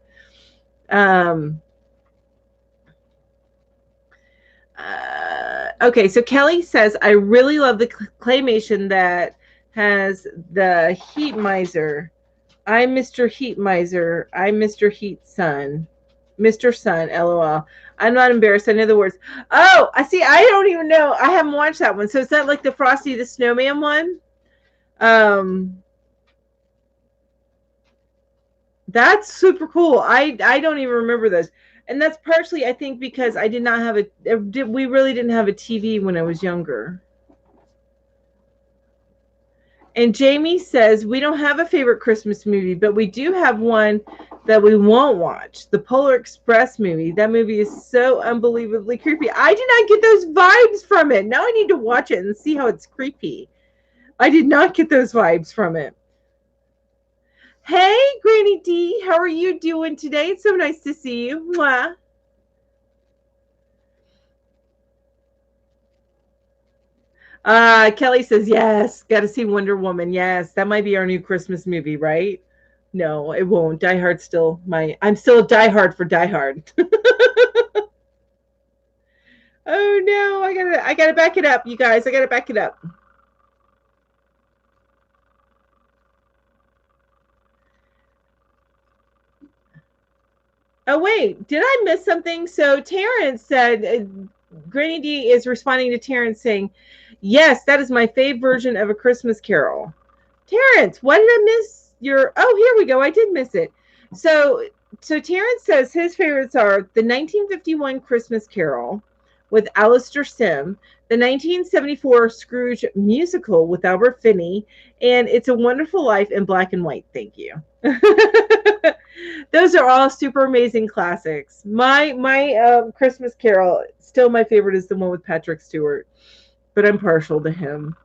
Okay, so Kelly says, I really love the claymation that has the heat miser. I'm Mr. Heat Miser. I'm Mr. Heat Sun. Mr. Sun, LOL. I'm not embarrassed. I know the words. Oh, I see. I don't even know. I haven't watched that one. So is that like the Frosty the Snowman one? That's super cool. I don't even remember those. And that's partially, I think, because I did not have we really didn't have a TV when I was younger. And Jamie says, we don't have a favorite Christmas movie, but we do have one that we won't watch. The Polar Express movie. That movie is so unbelievably creepy. I did not get those vibes from it. Now I need to watch it and see how it's creepy. I did not get those vibes from it. Hey, Granny D, how are you doing today? It's so nice to see you. Mwah. Kelly says, yes, got to see Wonder Woman. Yes, that might be our new Christmas movie, right? No, it won't. Die Hard's still I'm still a Die Hard for Die Hard. Oh no, I gotta back it up, you guys. I gotta back it up. Oh wait, did I miss something? So Terrence said Granny D is responding to Terrence saying, yes, that is my fave version of A Christmas Carol. Terrence, why did I miss your? Oh, here we go. I did miss it. So, Terrence says his favorites are the 1951 Christmas Carol with Alistair Sim, the 1974 Scrooge musical with Albert Finney, and It's a Wonderful Life in black and white. Thank you. Those are all super amazing classics. My Christmas Carol, still my favorite is the one with Patrick Stewart, but I'm partial to him.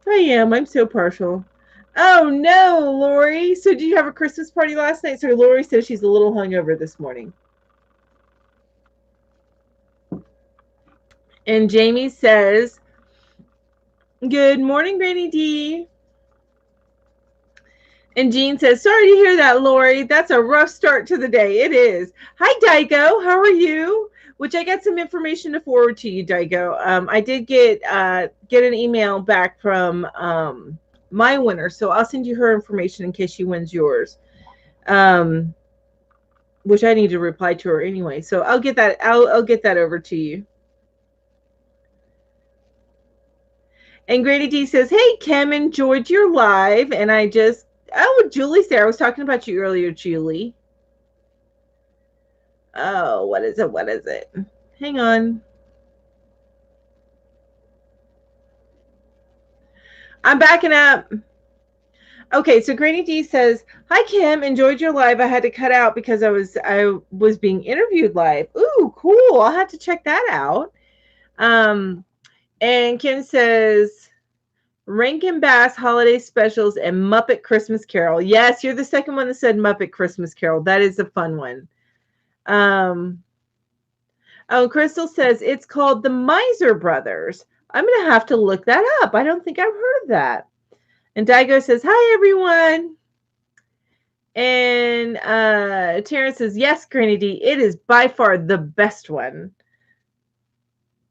I am. I'm so partial. Oh no, Lori. So did you have a Christmas party last night? So Lori says she's a little hungover this morning. And Jamie says, good morning, Granny D. And Jean says, sorry to hear that, Lori. That's a rough start to the day. It is. Hi, Daigo. How are you? Which I got some information to forward to you, Daigo. I did get an email back from my winner, so I'll send you her information in case she wins yours. Which I need to reply to her anyway. So I'll get that. I'll get that over to you. And Grady D says, hey, Kim, enjoyed your live. And Julie's there. I was talking about you earlier, Julie. Oh, what is it? What is it? Hang on. I'm backing up. Okay, so Granny D says, hi, Kim, enjoyed your live. I had to cut out because I was being interviewed live. Ooh, cool. I'll have to check that out. And Kim says, Rankin Bass Holiday Specials and Muppet Christmas Carol. Yes, you're the second one that said Muppet Christmas Carol. That is a fun one. Crystal says it's called the Miser Brothers. I'm going to have to look that up. I don't think I've heard of that. And Daigo says, hi, everyone. And Terrence says, yes, Granny D, it is by far the best one.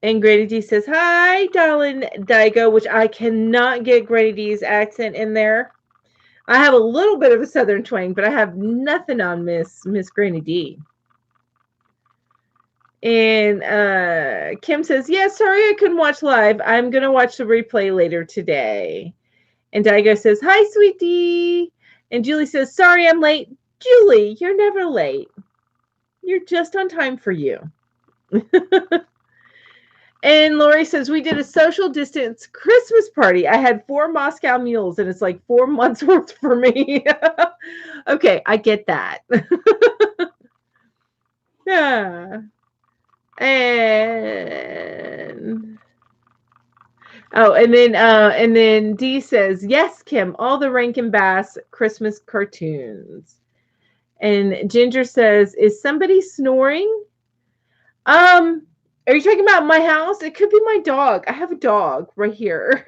And Grady D says, hi, darling Daigo, which I cannot get Grady D's accent in there. I have a little bit of a southern twang, but I have nothing on Miss Grady D. And Kim says, yeah, sorry I couldn't watch live. I'm going to watch the replay later today. And Daigo says, hi, sweetie. And Julie says, sorry I'm late. Julie, you're never late. You're just on time for you. And Lori says, we did a social distance Christmas party. I had 4 Moscow mules, and it's like 4 months worth for me. Okay, I get that. Yeah. And and then Dee says, yes, Kim, all the Rankin Bass Christmas cartoons. And Ginger says, is somebody snoring? Are you talking about my house? It could be my dog. I have a dog right here.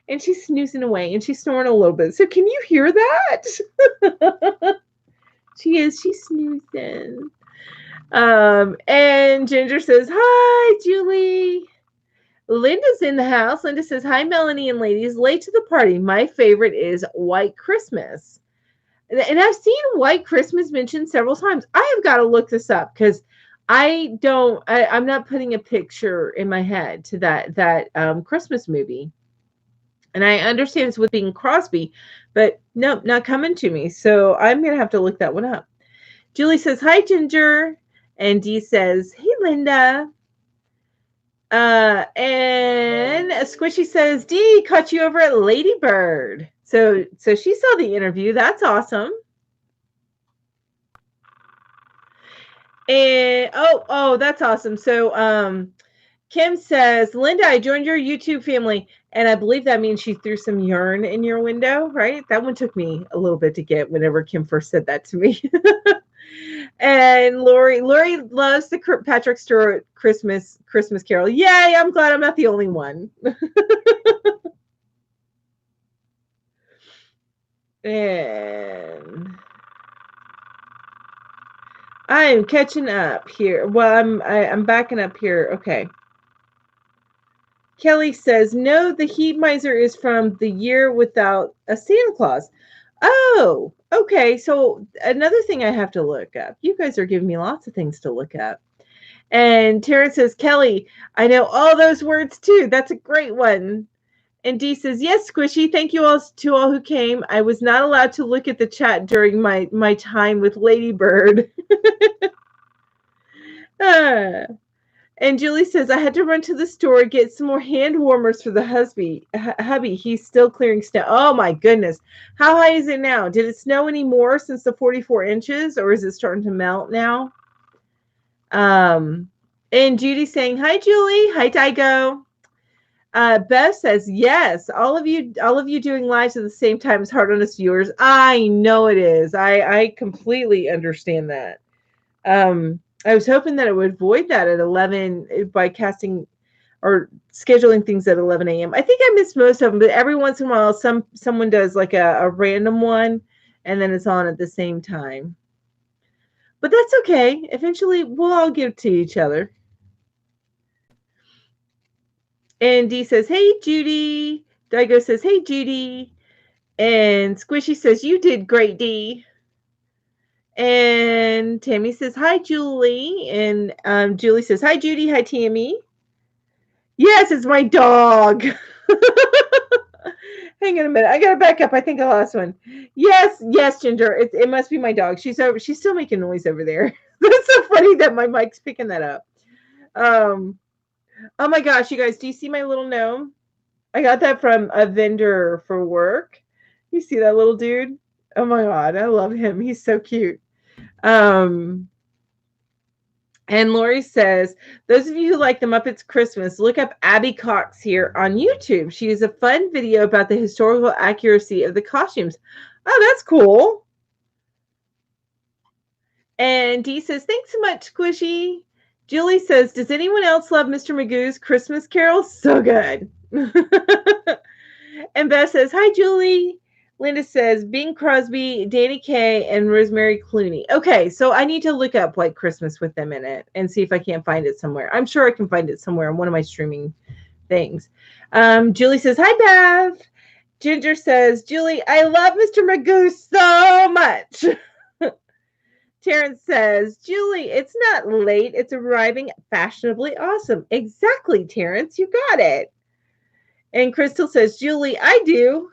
And she's snoozing away and she's snoring a little bit. So can you hear that? She's snoozing. And Ginger says, hi, Julie. Linda's in the house. Linda says, hi, Melanie and ladies. Late to the party. My favorite is White Christmas. And I've seen White Christmas mentioned several times. I have got to look this up because I'm not putting a picture in my head to that Christmas movie. And I understand it's with Bing Crosby, but no, not coming to me. So I'm going to have to look that one up. Julie says, hi, Ginger. And Dee says, hey, Linda. And Squishy says, Dee, caught you over at Lady Bird. So she saw the interview. That's awesome. And oh, that's awesome. So Kim says, Linda, I joined your YouTube family, and I believe that means she threw some yarn in your window, right? That one took me a little bit to get whenever Kim first said that to me. And Lori loves the Patrick Stewart Christmas Carol. Yay, I'm glad I'm not the only one. And I am catching up here. Well, I'm backing up here. Okay. Kelly says, no, the Heat Miser is from The Year Without a Santa Claus. Oh, okay. So another thing I have to look up. You guys are giving me lots of things to look up. And Terrence says, Kelly, I know all those words too. That's a great one. And Dee says, yes, Squishy. Thank you all to all who came. I was not allowed to look at the chat during my time with Lady Bird. And Julie says, I had to run to the store, get some more hand warmers for the hubby. He's still clearing snow. Oh, my goodness. How high is it now? Did it snow any more since the 44 inches, or is it starting to melt now? And Judy's saying, hi, Julie. Hi, Daigo. Beth says, yes, all of you doing lives at the same time is hard on us viewers. I know it is. I completely understand that. I was hoping that it would void that at 11 by casting or scheduling things at 11 a.m. I think I missed most of them, but every once in a while, someone does like a random one, and then it's on at the same time. But that's okay. Eventually, we'll all give to each other. And Dee says, hey, Judy. Daigo says, hey, Judy. And Squishy says, you did great, Dee. And Tammy says, hi, Julie. And Julie says, hi, Judy. Hi, Tammy. Yes, it's my dog. Hang on a minute. I got to back up. I think I lost one. Yes, Ginger. It must be my dog. She's still making noise over there. That's so funny that my mic's picking that up. Oh my gosh, you guys, do you see my little gnome? I got that from a vendor for work. You see that little dude? Oh my God, I love him. He's so cute. And Lori says, those of you who like the Muppets Christmas, look up Abby Cox here on YouTube. She has a fun video about the historical accuracy of the costumes. Oh, that's cool. And Dee says, thanks so much, Squishy. Julie says, does anyone else love Mr. Magoo's Christmas Carol? So good. And Beth says, hi, Julie. Linda says, Bing Crosby, Danny Kaye, and Rosemary Clooney. Okay, so I need to look up White Christmas with them in it and see if I can't find it somewhere. I'm sure I can find it somewhere on one of my streaming things. Julie says, hi, Beth. Ginger says, Julie, I love Mr. Magoo so much. Terrence says, Julie, it's not late. It's arriving fashionably awesome. Exactly, Terrence. You got it. And Crystal says, Julie, I do.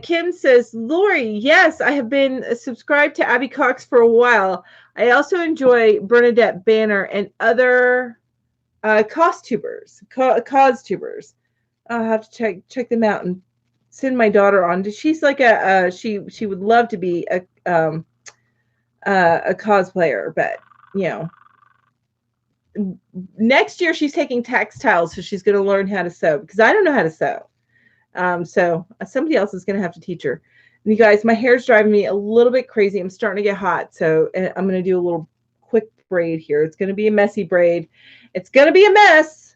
Kim says, Lori, yes, I have been subscribed to Abby Cox for a while. I also enjoy Bernadette Banner and other costubers. I'll have to check them out and send my daughter on. She's like she would love to be a cosplayer, but next year she's taking textiles, so she's going to learn how to sew because I don't know how to sew. So somebody else is going to have to teach her. And you guys, my hair's driving me a little bit crazy. I'm starting to get hot, so I'm going to do a little quick braid here. It's going to be a messy braid. It's going to be a mess,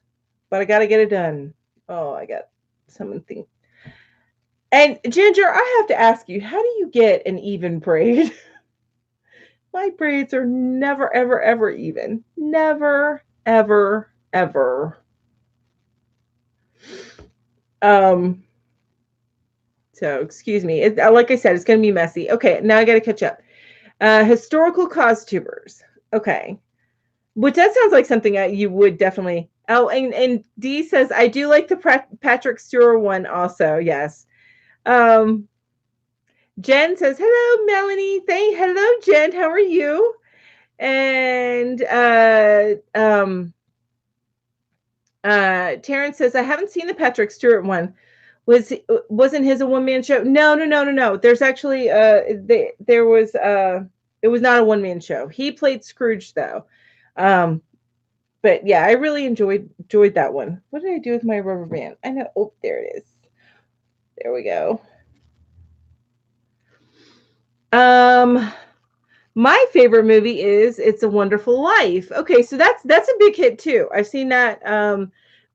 but I got to get it done. Oh, I got something. And Ginger, I have to ask you, how do you get an even braid? My braids are never, ever, ever even. Never, ever, ever. So excuse me. Like I said, it's going to be messy. Okay, now I got to catch up. Historical costumers. Okay. Which that sounds like something you would definitely. Oh, and Dee says, I do like the Patrick Stewart one also. Yes. Jen says, hello, Melanie. Hello, Jen. How are you? And Terrence says, I haven't seen the Patrick Stewart one. Wasn't his a one-man show? No. There's actually there was it was not a one-man show. He played Scrooge though. But yeah, I really enjoyed that one. What did I do with my rubber band? I know. Oh, there it is. There we go. My favorite movie is It's a Wonderful Life. Okay, so that's a big hit too. I've seen that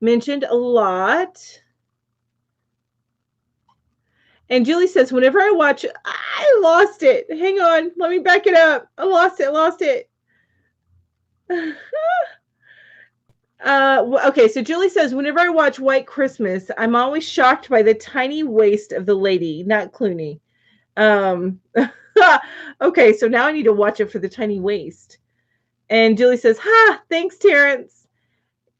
mentioned a lot. And Julie says, whenever I watch, I lost it. Hang on, let me back it up. I lost it. Okay, so Julie says, whenever I watch White Christmas, I'm always shocked by the tiny waist of the lady, not Clooney. Okay, so now I need to watch it for the tiny waist. And Julie says, thanks, Terrence.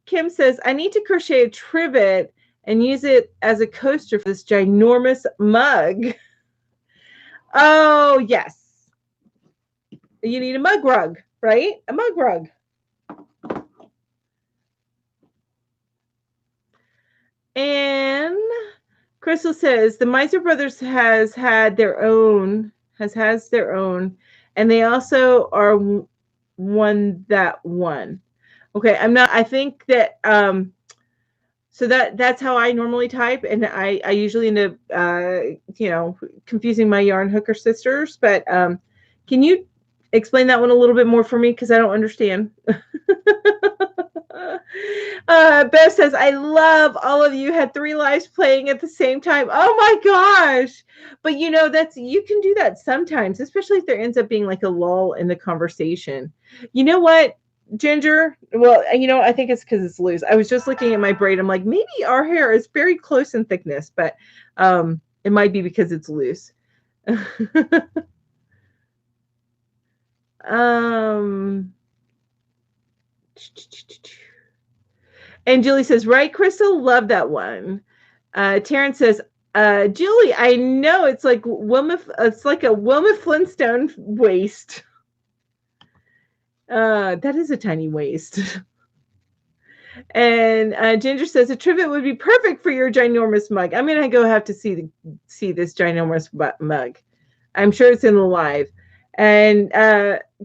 Kim says, I need to crochet a trivet and use it as a coaster for this ginormous mug. Oh, yes. You need a mug rug, right? A mug rug. And Crystal says, the Miser Brothers has their own, and they also are one that won. Okay, I think that so that's how I normally type, and I usually end up confusing my yarn hooker sisters, but can you explain that one a little bit more for me, because I don't understand. Beth says, I love all of you had 3 lives playing at the same time. Oh my gosh. But you can do that sometimes, especially if there ends up being like a lull in the conversation. You know what, Ginger? Well, I think it's because it's loose. I was just looking at my braid. I'm like, maybe our hair is very close in thickness, but it might be because it's loose. And Julie says, right, Crystal? Love that one. Terrence says, Julie, I know it's like a Wilma Flintstone waist. That is a tiny waist. And Ginger says, a trivet would be perfect for your ginormous mug. I'm going to have to see this ginormous mug. I'm sure it's in the live. And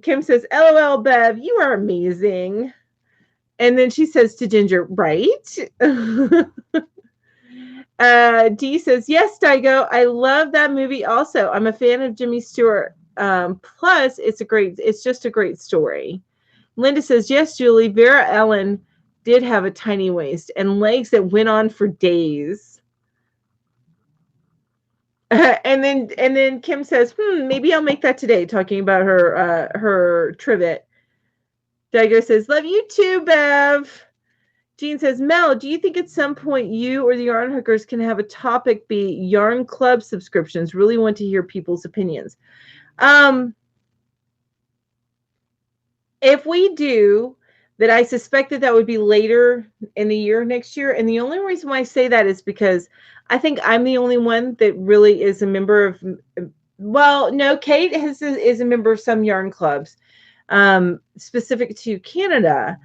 Kim says, LOL, Bev, you are amazing. And then she says to Ginger, right? Dee says, yes, Daigo, I love that movie also. I'm a fan of Jimmy Stewart. Plus, it's just a great story. Linda says, yes, Julie, Vera Ellen did have a tiny waist and legs that went on for days. And then Kim says, maybe I'll make that today, talking about her trivet. Digo says, love you too, Bev. Jean says, Mel, do you think at some point you or the yarn hookers can have a topic be yarn club subscriptions? Really want to hear people's opinions. If we do, that I suspect that would be later in the year next year. And the only reason why I say that is because I think I'm the only one that really is a member of, well, no, Kate is a member of some yarn clubs specific to Canada.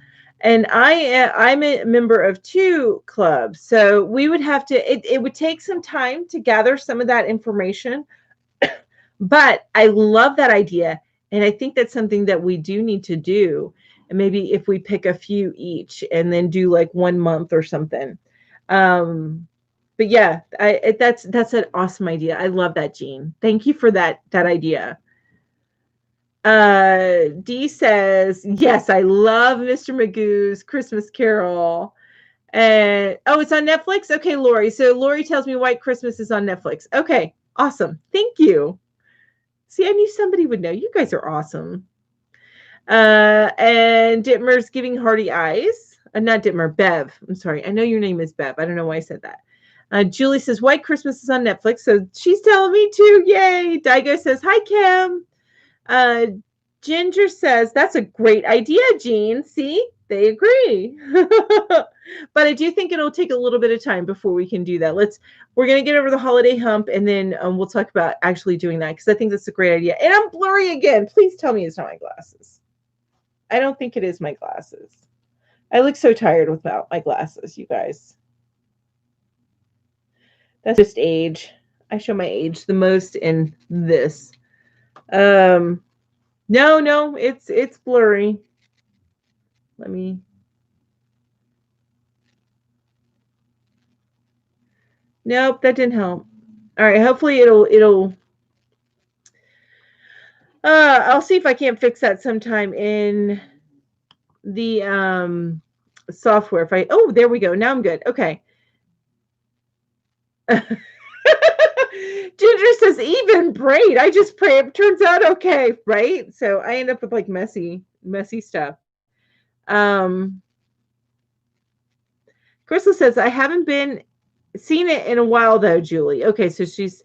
And I'm a member of 2 clubs. So we would have to, it would take some time to gather some of that information. But I love that idea. And I think that's something that we do need to do. And maybe if we pick a few each and then do like 1 month or something. But yeah, that's an awesome idea. I love that, Jean. Thank you for that idea. Dee says, yes, I love Mr. Magoo's Christmas Carol. And it's on Netflix? Okay, Lori. So Lori tells me White Christmas is on Netflix. Okay, awesome. Thank you. See, I knew somebody would know. You guys are awesome. And Dittmer's giving hearty eyes. Not Dittmer, Bev. I'm sorry. I know your name is Bev. I don't know why I said that. Julie says, White Christmas is on Netflix. So she's telling me too. Yay. Digo says, hi, Kim. Ginger says, that's a great idea, Jean. See, they agree. But I do think it'll take a little bit of time before we can do that. We're going to get over the holiday hump, and then we'll talk about actually doing that, because I think that's a great idea. And I'm blurry again. Please tell me it's not my glasses. I don't think it is my glasses. I look so tired without my glasses, you guys. That's just age. I show my age the most in this. No, it's blurry. Let me. Nope, that didn't help. All right, hopefully it'll. I'll see if I can't fix that sometime in the software. There we go. Now I'm good. Okay. Ginger says, even braid. I just pray it turns out okay, right? So I end up with like messy stuff. Crystal says, I haven't seen it in a while though, Julie. Okay, so she's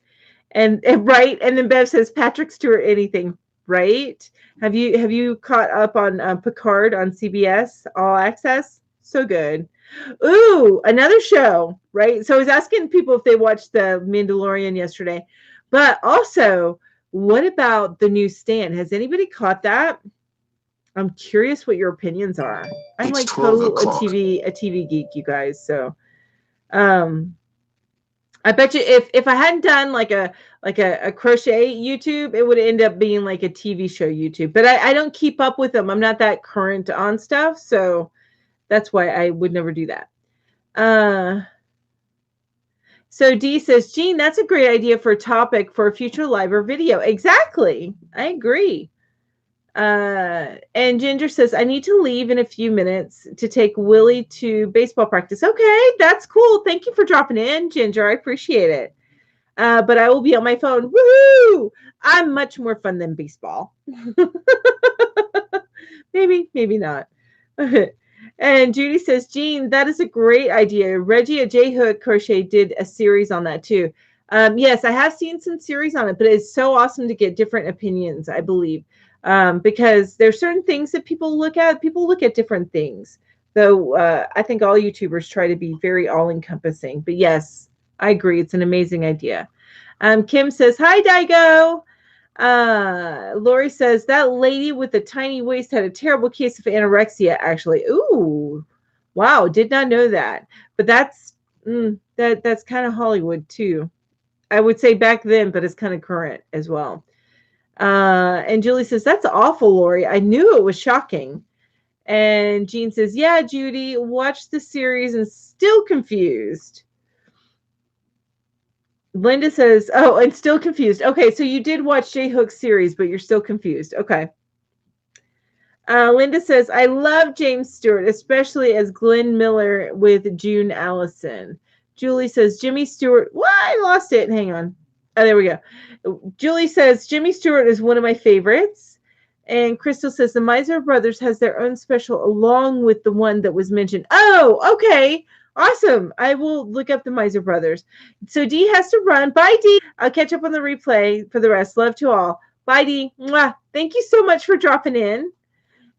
and right, and then Bev says, Patrick Stewart, anything, right? Have you caught up on Picard on CBS All Access? So good. Ooh, another show, right? So I was asking people if they watched the Mandalorian yesterday, but also, what about the new Stand? Has anybody caught that? I'm curious what your opinions are. I'm like total a TV geek, you guys. So, I bet you if I hadn't done like a crochet YouTube, it would end up being like a TV show YouTube. But I don't keep up with them. I'm not that current on stuff, so that's why I would never do that. So Dee says, Jean, that's a great idea for a topic for a future live or video. Exactly. I agree. And Ginger says, I need to leave in a few minutes to take Willie to baseball practice. Okay, that's cool. Thank you for dropping in, Ginger. I appreciate it. But I will be on my phone. Woohoo! I'm much more fun than baseball. Maybe not. And Judy says, Jean, that is a great idea. Reggie at J Hook Crochet did a series on that too. Yes, I have seen some series on it, but it's so awesome to get different opinions, I believe. Because there's certain things that people look at. People look at different things. Though I think all YouTubers try to be very all-encompassing. But yes, I agree. It's an amazing idea. Kim says, hi, Daigo. Lori says, that lady with the tiny waist had a terrible case of anorexia, actually. Ooh, wow, did not know that. But that's kind of Hollywood, too. I would say back then, but it's kind of current as well. And Julie says, that's awful, Lori. I knew it was shocking. And Jean says, yeah, Judy, watched the series and still confused. Linda says, oh, and still confused. Okay, so you did watch J Hook's series, but you're still confused. Okay. Linda says, I love James Stewart, especially as Glenn Miller with June Allison. Julie says, Jimmy Stewart. What? I lost it. Hang on. Oh, there we go. Julie says, Jimmy Stewart is one of my favorites. And Crystal says, the Miser Brothers has their own special along with the one that was mentioned. Oh, okay. Awesome. I will look up the Miser Brothers. So Dee has to run. Bye, Dee. I'll catch up on the replay for the rest. Love to all. Bye, Dee. Mwah. Thank you so much for dropping in.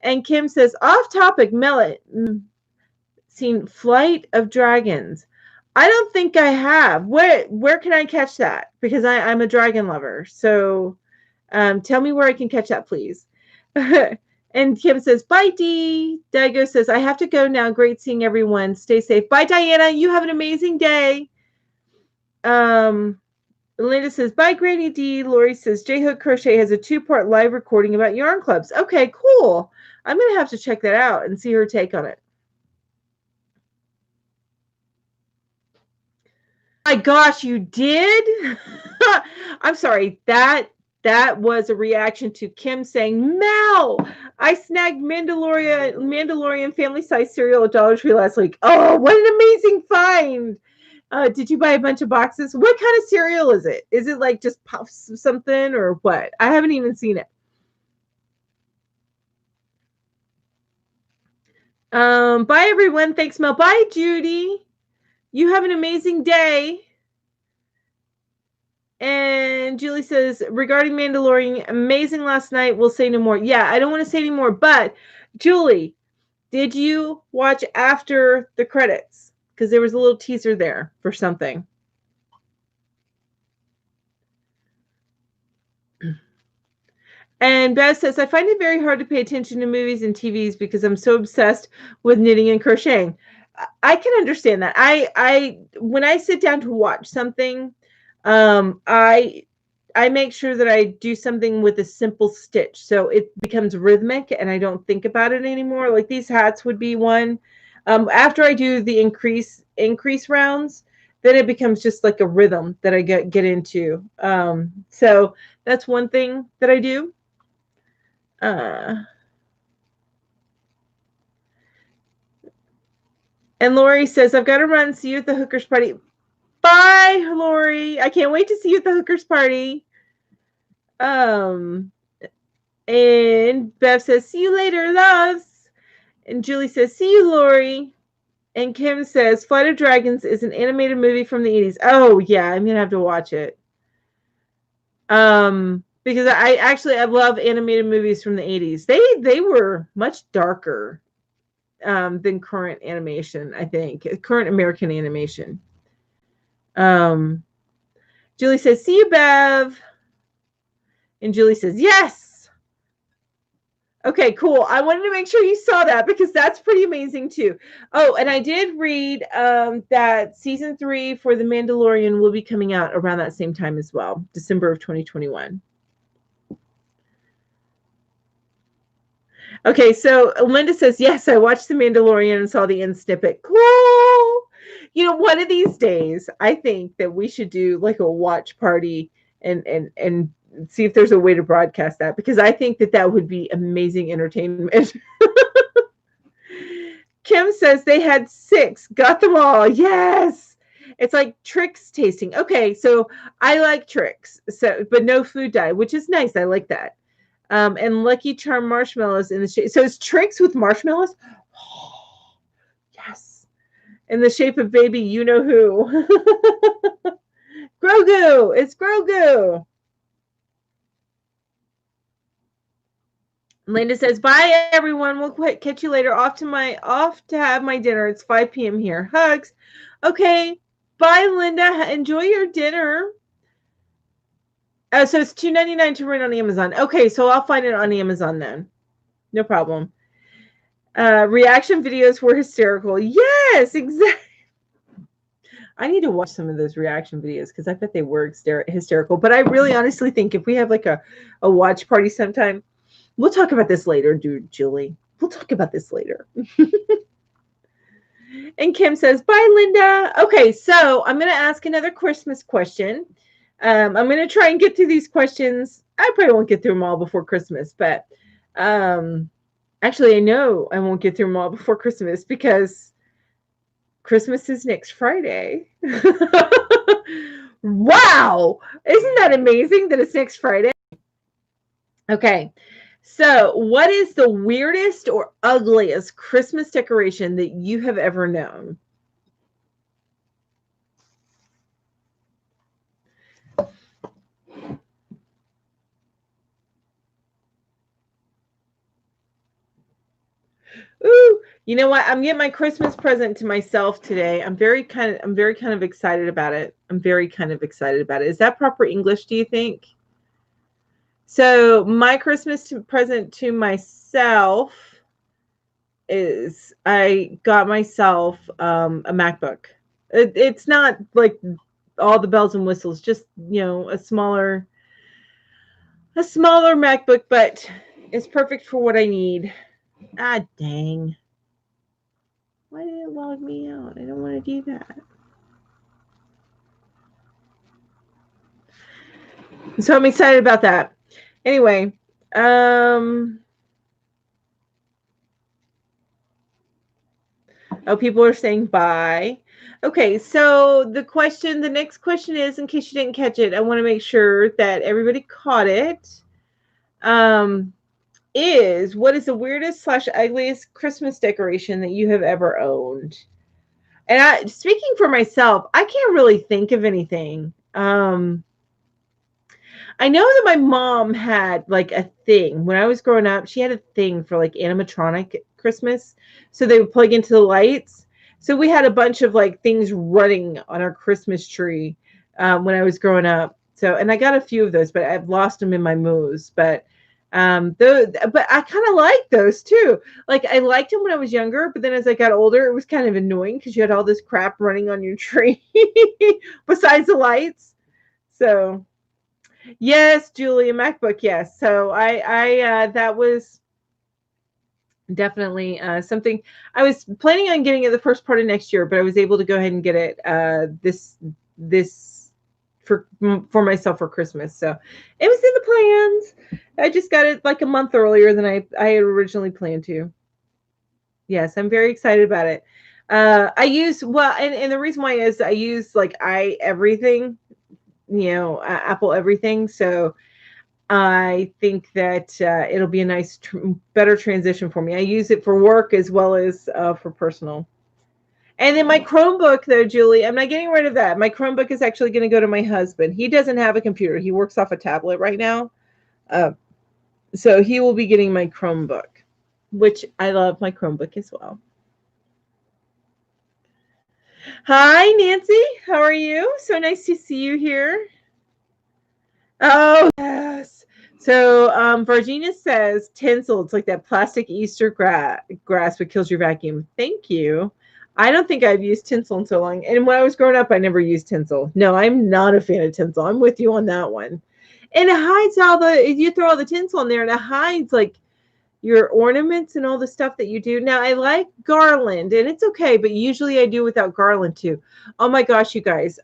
And Kim says, off topic, Melanie, seen Flight of Dragons. I don't think I have. Where can I catch that? Because I'm a dragon lover. So tell me where I can catch that, please. And Kim says, bye, Dee. Diego says, I have to go now. Great seeing everyone. Stay safe. Bye, Diana. You have an amazing day. Linda says, bye, Granny D. Lori says, J-Hook Crochet has a 2-part live recording about yarn clubs. Okay, cool. I'm going to have to check that out and see her take on it. My gosh, you did? I'm sorry. That was a reaction to Kim saying, Mel, I snagged Mandalorian family size cereal at Dollar Tree last week. Oh, what an amazing find. Did you buy a bunch of boxes? What kind of cereal is it? Is it like just Puffs or something or what? I haven't even seen it. Bye, everyone. Thanks, Mel. Bye, Judy. You have an amazing day. And Julie says, regarding Mandalorian, amazing last night. We'll say no more. Yeah, I don't want to say any more. But, Julie, did you watch after the credits? Because there was a little teaser there for something. And Beth says, I find it very hard to pay attention to movies and TVs because I'm so obsessed with knitting and crocheting. I can understand that. I when I sit down to watch something, I make sure that I do something with a simple stitch so it becomes rhythmic and I don't think about it anymore. Like these hats would be one. After I do the increase rounds, then it becomes just like a rhythm that I get into. So that's one thing that I do. And Lori says, I've got to run. See you at the Hookers Party. Bye, Lori. I can't wait to see you at the Hookers Party. And Bev says, see you later, loves. And Julie says, see you, Lori. And Kim says, Flight of Dragons is an animated movie from the 80s. Oh, yeah, I'm going to have to watch it. Because I love animated movies from the 80s. They were much darker than current animation, I think. Current American animation. Julie says, see you, Bev. And Julie says, yes. Okay, cool. I wanted to make sure you saw that because that's pretty amazing too. Oh, and I did read that season 3 for The Mandalorian will be coming out around that same time as well, December of 2021. Okay, so Linda says, yes, I watched The Mandalorian and saw the end snippet. Cool. You know, one of these days, I think that we should do like a watch party and see if there's a way to broadcast that because I think that would be amazing entertainment. Kim says they had 6, got them all. Yes. It's like Trix tasting. Okay, so I like Trix, so but no food dye, which is nice. I like that. And Lucky Charm marshmallows in the shape. So it's Trix with marshmallows. Oh, yes. In the shape of baby, you know who. Grogu. It's Grogu. Linda says, bye, everyone. We'll catch you later. Off to have my dinner. It's 5 p.m. here. Hugs. Okay. Bye, Linda. Enjoy your dinner. So it's $2.99 to rent on Amazon. Okay, so I'll find it on Amazon then. No problem. Reaction videos were hysterical. Yes, exactly. I need to watch some of those reaction videos because I bet they were hysterical. But I really honestly think if we have like a watch party sometime, we'll talk about this later, dude, Julie. We'll talk about this later. And Kim says, bye, Linda. Okay, so I'm going to ask another Christmas question. I'm going to try and get through these questions. I probably won't get through them all before Christmas, but actually, I know I won't get through them all before Christmas because Christmas is next Friday. Wow! Isn't that amazing that it's next Friday? Okay. So, what is the weirdest or ugliest Christmas decoration that you have ever known? Ooh, you know what? I'm getting my Christmas present to myself today. I'm very kind of excited about it. I'm very kind of excited about it. Is that proper English, do you think? So, my Christmas present to myself is I got myself a MacBook. It's not like all the bells and whistles, just, a smaller MacBook, but it's perfect for what I need. Ah, dang. Why did it log me out? I don't want to do that. So I'm excited about that. Anyway, oh, people are saying bye. Okay, so the next question is, in case you didn't catch it, I want to make sure that everybody caught it. Is what is the weirdest / ugliest Christmas decoration that you have ever owned? And speaking for myself, I can't really think of anything. I know that my mom had like a thing when I was growing up. She had a thing for like animatronic Christmas. So they would plug into the lights. So we had a bunch of like things running on our Christmas tree when I was growing up. So, and I got a few of those, but I've lost them in my moves. But but I kind of like those too. Like I liked them when I was younger, but then as I got older, it was kind of annoying because you had all this crap running on your tree besides the lights. So yes, Julie, a MacBook. Yes. So I that was definitely something I was planning on getting it the first part of next year, but I was able to go ahead and get it this for myself for Christmas. So it was in the plans. I just got it like a month earlier than I had originally planned to. Yes, I'm very excited about it. I use and the reason why is I use like everything, Apple everything. So I think that it'll be a nice, better transition for me. I use it for work as well as for personal. And then my Chromebook, though, Julie, I'm not getting rid of that. My Chromebook is actually going to go to my husband. He doesn't have a computer. He works off a tablet right now. So he will be getting my Chromebook, which I love my Chromebook as well. Hi, Nancy. How are you? So nice to see you here. Oh, yes. So Virginia says tinsel. It's like that plastic Easter grass that kills your vacuum. Thank you. I don't think I've used tinsel in so long. And when I was growing up, I never used tinsel. No, I'm not a fan of tinsel. I'm with you on that one. And it hides you throw all the tinsel in there and it hides like your ornaments and all the stuff that you do. Now I like garland and it's okay, but usually I do without garland too. Oh my gosh, you guys.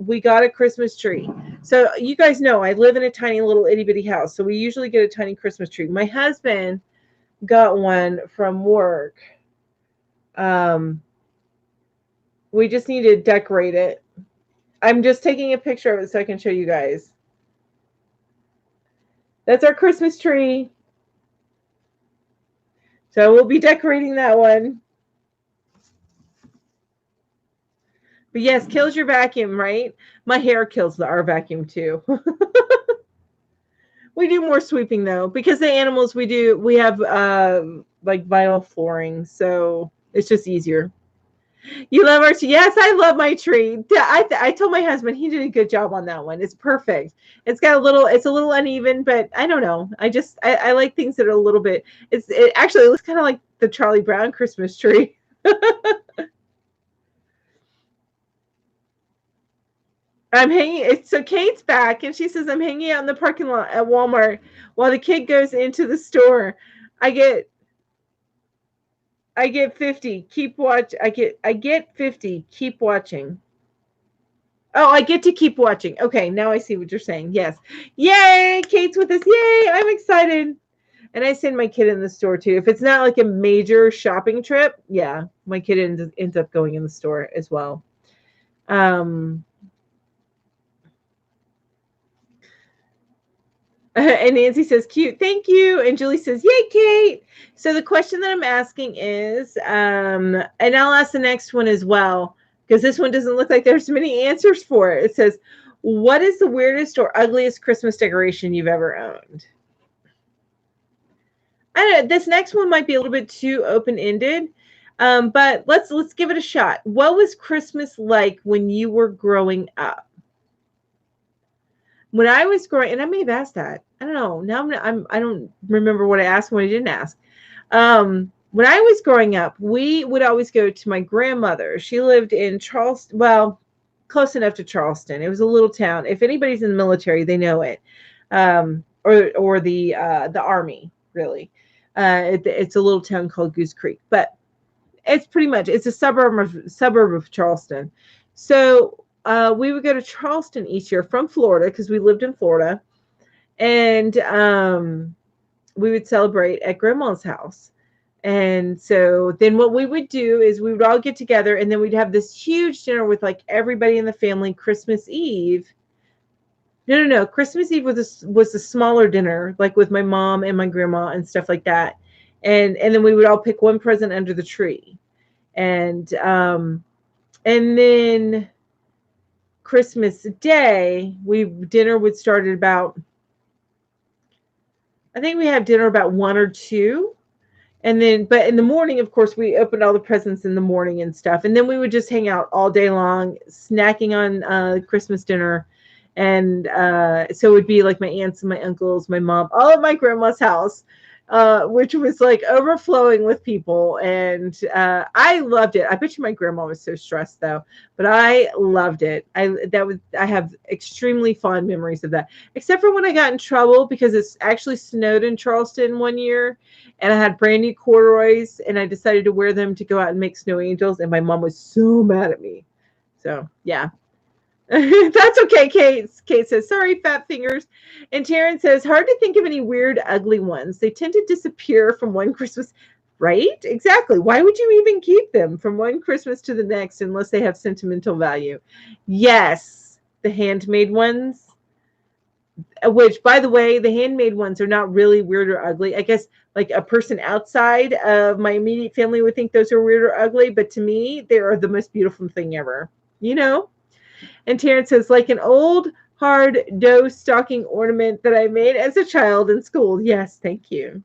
We got a Christmas tree. So you guys know I live in a tiny little itty bitty house. So we usually get a tiny Christmas tree. My husband got one from work. We just need to decorate it. I'm just taking a picture of it so I can show you guys. That's our Christmas tree. So we'll be decorating that one. But yes, kills your vacuum, right? My hair kills our vacuum too. We do more sweeping though, because the animals we have like vinyl flooring, so it's just easier. You love our tree? Yes, I love my tree. I told my husband he did a good job on that one. It's perfect. It's a little uneven, but I don't know. I like things that are a little bit. It actually looks kind of like the Charlie Brown Christmas tree. I'm hanging. So Kate's back, and she says I'm hanging out in the parking lot at Walmart while the kid goes into the store. I get 50. Keep watch. I get 50. Keep watching. Oh, I get to keep watching. Okay, now I see what you're saying. Yes. Yay! Kate's with us. Yay! I'm excited. And I send my kid in the store too. If it's not like a major shopping trip, yeah, my kid ends up going in the store as well. And Nancy says, cute, thank you. And Julie says, yay, Kate. So the question that I'm asking is, and I'll ask the next one as well, because this one doesn't look like there's many answers for it. It says, what is the weirdest or ugliest Christmas decoration you've ever owned? I don't know. This next one might be a little bit too open-ended, but let's give it a shot. What was Christmas like when you were growing up? When I was growing, and I may have asked that. I don't know. Now I don't remember what I asked and what I didn't ask. When I was growing up, we would always go to my grandmother. She lived in Charleston. Well, close enough to Charleston. It was a little town. If anybody's in the military, they know it. Or the Army, really. It's a little town called Goose Creek, but it's a suburb of Charleston. So we would go to Charleston each year from Florida because we lived in Florida, and we would celebrate at Grandma's house. And so then what we would do is we would all get together, and then we'd have this huge dinner with like everybody in the family. Christmas Eve. No. Christmas Eve was a smaller dinner, like with my mom and my grandma and stuff like that. And then we would all pick one present under the tree. And then Christmas Day, dinner would start at about, I think we have dinner about 1 or 2. And then, but in the morning, of course, we opened all the presents in the morning and stuff. And then we would just hang out all day long, snacking on Christmas dinner. And so it would be like my aunts and my uncles, my mom, all at my grandma's house, which was like overflowing with people. And I loved it. I bet you my grandma was so stressed though, but I loved it. I have extremely fond memories of that, except for when I got in trouble because it's actually snowed in Charleston one year, and I had brand new corduroys, and I decided to wear them to go out and make snow angels, and my mom was so mad at me. So yeah. That's okay, Kate. Kate says, sorry, fat fingers. And Taryn says, hard to think of any weird, ugly ones. They tend to disappear from one Christmas. Right? Exactly. Why would you even keep them from one Christmas to the next unless they have sentimental value? Yes, the handmade ones. Which, by the way, the handmade ones are not really weird or ugly. I guess like a person outside of my immediate family would think those are weird or ugly. But to me, they are the most beautiful thing ever. You know? And Terrence says, like an old hard dough stocking ornament that I made as a child in school. Yes, thank you.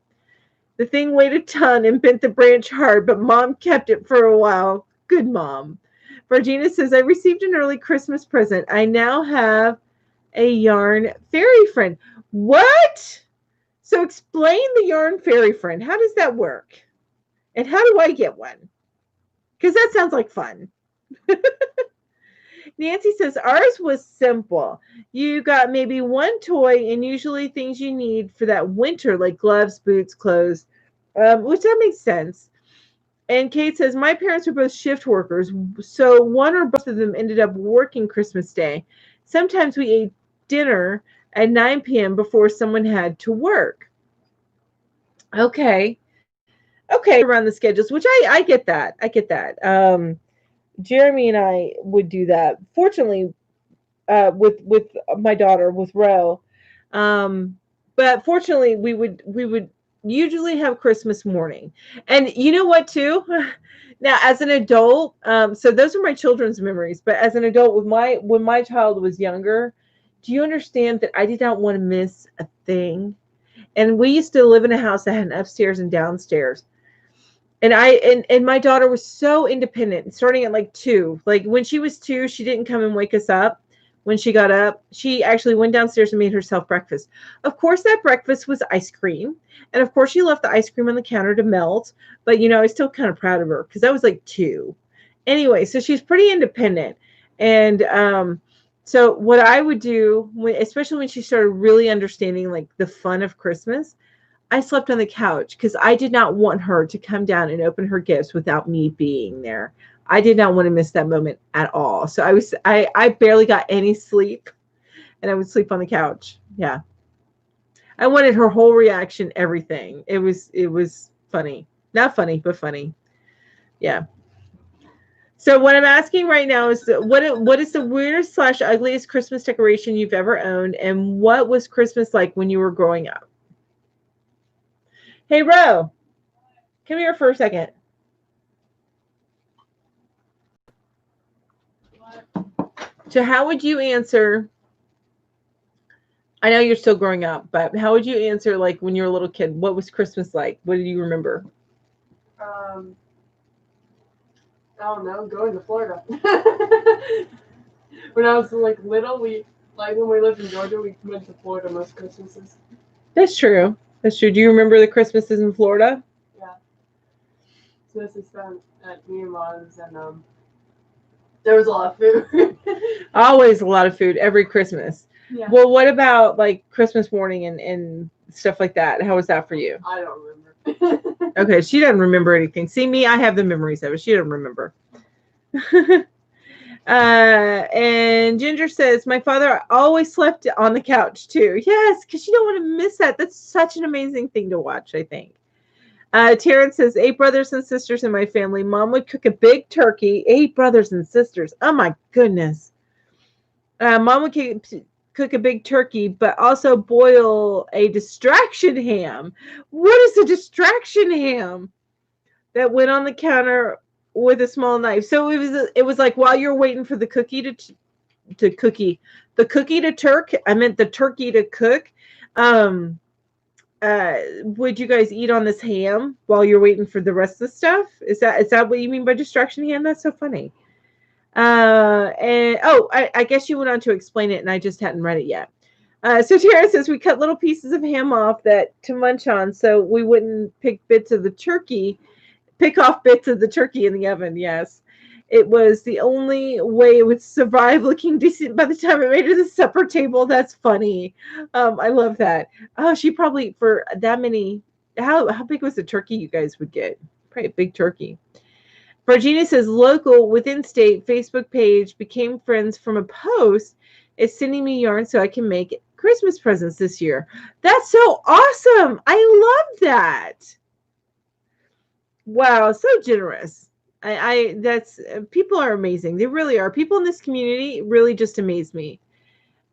The thing weighed a ton and bent the branch hard, but Mom kept it for a while. Good Mom. Virginia says, I received an early Christmas present. I now have a yarn fairy friend. What? So explain the yarn fairy friend. How does that work? And how do I get one? Because that sounds like fun. Nancy says, ours was simple. You got maybe one toy and usually things you need for that winter, like gloves, boots, clothes, which that makes sense. And Kate says, my parents were both shift workers, so one or both of them ended up working Christmas Day. Sometimes we ate dinner at 9 p.m. before someone had to work. Okay, around the schedules, which I get that. Jeremy and I would do that. Fortunately, with my daughter, with Ro, but fortunately, we would usually have Christmas morning. And you know what, too? Now, as an adult, so those are my children's memories. But as an adult, when my child was younger, do you understand that I did not want to miss a thing? And we used to live in a house that had an upstairs and downstairs. And my daughter was so independent, starting at like 2. Like when she was 2, she didn't come and wake us up. When she got up, she actually went downstairs and made herself breakfast. Of course, that breakfast was ice cream. And of course, she left the ice cream on the counter to melt. But, I was still kind of proud of her because I was like 2. Anyway, so she's pretty independent. And so what I would do, especially when she started really understanding like the fun of Christmas, I slept on the couch because I did not want her to come down and open her gifts without me being there. I did not want to miss that moment at all. So I barely got any sleep, and I would sleep on the couch. Yeah. I wanted her whole reaction, everything. It was funny. Not funny, but funny. Yeah. So what I'm asking right now is what is the weirdest / ugliest Christmas decoration you've ever owned, and what was Christmas like when you were growing up? Hey, Ro, come here for a second. So how would you answer? I know you're still growing up, but how would you answer, like, when you were a little kid? What was Christmas like? What do you remember? I don't know, going to Florida. When I was like little, when we lived in Georgia, we went to Florida most Christmases. That's true. That's true. Do you remember the Christmases in Florida? Yeah. So this is spent at me and Mom's, and there was a lot of food. Always a lot of food every Christmas. Yeah. Well, what about like Christmas morning and stuff like that? How was that for you? I don't remember. Okay, she doesn't remember anything. See me, I have the memories of it. She doesn't remember. And Ginger says, my father always slept on the couch too. Yes, because you don't want to miss that. That's such an amazing thing to watch, I think. Terrence says, 8 brothers and sisters in my family. Mom would cook a big turkey. 8 brothers and sisters. Oh my goodness. Mom would cook a big turkey, but also boil a distraction ham. What is a distraction ham? That went on the counter with a small knife. So it was like while you're waiting for the cookie to turk. I meant the turkey to cook. Would you guys eat on this ham while you're waiting for the rest of the stuff? Is that what you mean by distraction ham? That's so funny. I guess you went on to explain it and I just hadn't read it yet. So Tara says we cut little pieces of ham off that to munch on so we wouldn't pick off bits of the turkey in the oven. Yes. It was the only way it would survive looking decent by the time it made it to the supper table. That's funny. I love that. Oh, she probably, for that many, how big was the turkey you guys would get? Probably a big turkey. Virginia says, local within state Facebook page became friends from a post. It's sending me yarn so I can make Christmas presents this year. That's so awesome. I love that. Wow, so generous. That's people are amazing. They really are. People in this community really just amaze me.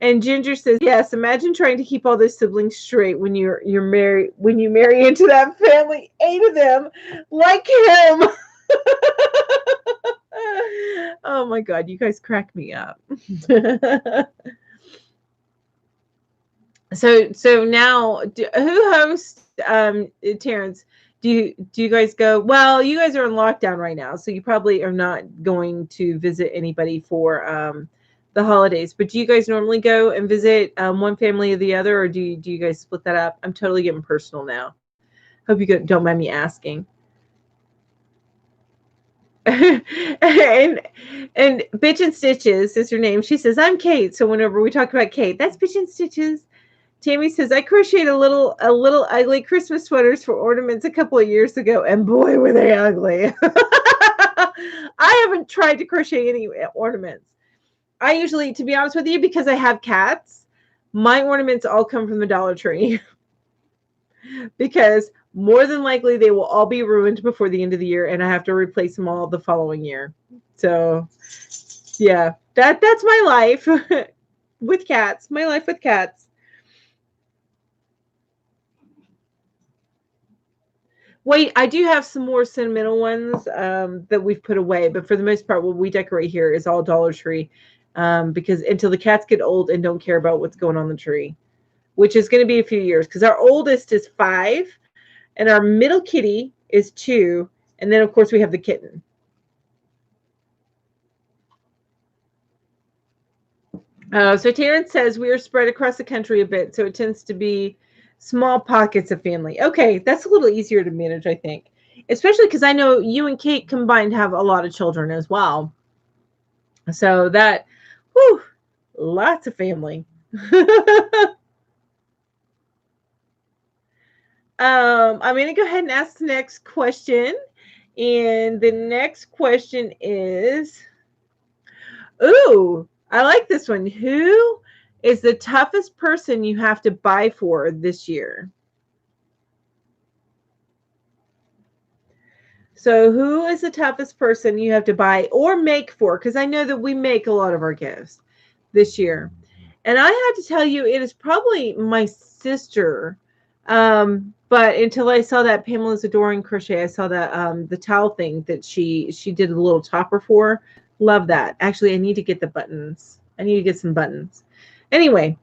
And Ginger says, yes, imagine trying to keep all those siblings straight when you're married, when you marry into that family, 8 of them, like him. Oh my God, you guys crack me up. So now, who hosts Terrence? Do you guys go? Well, you guys are in lockdown right now, so you probably are not going to visit anybody for the holidays. But do you guys normally go and visit one family or the other, or do you guys split that up? I'm totally getting personal now. Hope you don't mind me asking. and Bitch and Stitches is her name. She says, I'm Kate. So whenever we talk about Kate, that's Bitch and Stitches. Tammy says, I crocheted a little ugly Christmas sweaters for ornaments a couple of years ago, and boy, were they ugly. I haven't tried to crochet any ornaments. I usually, to be honest with you, because I have cats, my ornaments all come from the Dollar Tree. Because more than likely they will all be ruined before the end of the year, and I have to replace them all the following year. So, yeah, that's my life with cats. My life with cats. Wait, I do have some more sentimental ones that we've put away, but for the most part, what we decorate here is all Dollar Tree, because until the cats get old and don't care about what's going on the tree, which is going to be a few years, because our oldest is 5, and our middle kitty is 2, and then of course we have the kitten. So Terrence says we are spread across the country a bit, so it tends to be small pockets of family. Okay, that's a little easier to manage, I think. Especially because I know you and Kate combined have a lot of children as well. So that, whew, lots of family. I'm going to go ahead and ask the next question. And the next question is, ooh, I like this one. Who is the toughest person you have to buy for this year? So who is the toughest person you have to buy or make for? Because I know that we make a lot of our gifts this year. And I have to tell you, it is probably my sister. But until I saw that Pamela's Adoring Crochet, I saw that the towel thing that she did a little topper for. Love that. Actually, I need to get the buttons. I need to get some buttons. Anyway,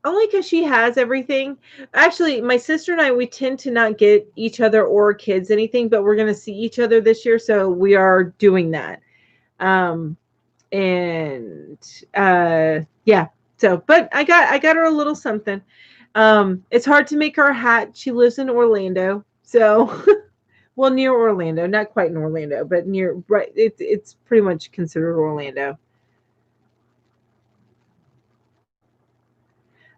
only because she has everything. Actually, my sister and I, we tend to not get each other or kids anything, but we're going to see each other this year, so we are doing that. And yeah, so but I got her a little something. It's hard to make her a hat. She lives in Orlando, so well, near Orlando, not quite in Orlando, but near, right. It's pretty much considered Orlando.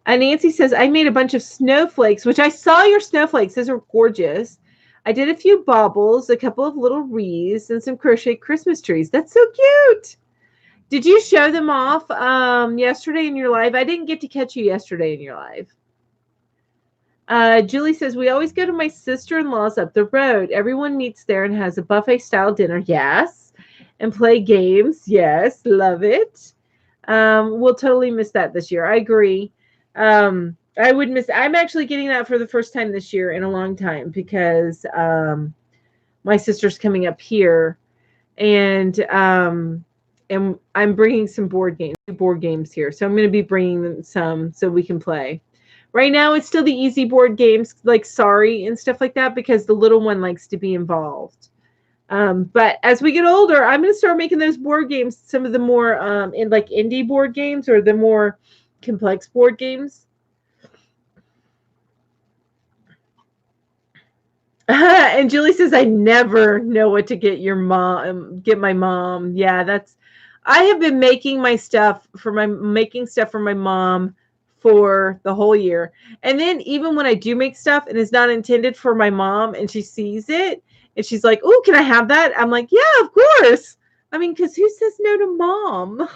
Nancy says, I made a bunch of snowflakes, which I saw your snowflakes. Those are gorgeous. I did a few baubles, a couple of little wreaths, and some crochet Christmas trees. That's so cute. Did you show them off yesterday in your live? I didn't get to catch you yesterday in your live. Julie says, we always go to my sister-in-law's up the road. Everyone meets there and has a buffet-style dinner. Yes. And play games. Yes. Love it. We'll totally miss that this year. I agree. I would miss. I'm actually getting that for the first time this year in a long time because my sister's coming up here, and I'm bringing some board games here. So I'm going to be bringing them some so we can play. Right now, it's still the easy board games like Sorry and stuff like that because the little one likes to be involved. But as we get older, I'm going to start making those board games, some of the more in like indie board games or the more complex board games. And Julie says, I never know what to get my mom. Yeah, I have been making stuff for my mom for the whole year. And then even when I do make stuff and it's not intended for my mom and she sees it and she's like, oh, can I have that? I'm like, yeah, of course. I mean, because who says no to mom?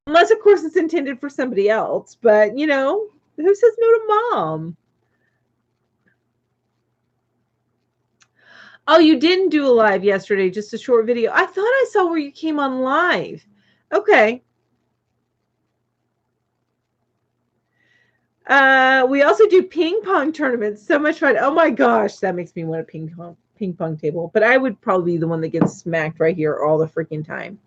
Unless, of course, it's intended for somebody else. But, who says no to mom? Oh, you didn't do a live yesterday, just a short video. I thought I saw where you came on live. Okay. We also do ping pong tournaments. So much fun. Oh my gosh, that makes me want a ping pong table. But I would probably be the one that gets smacked right here all the freaking time.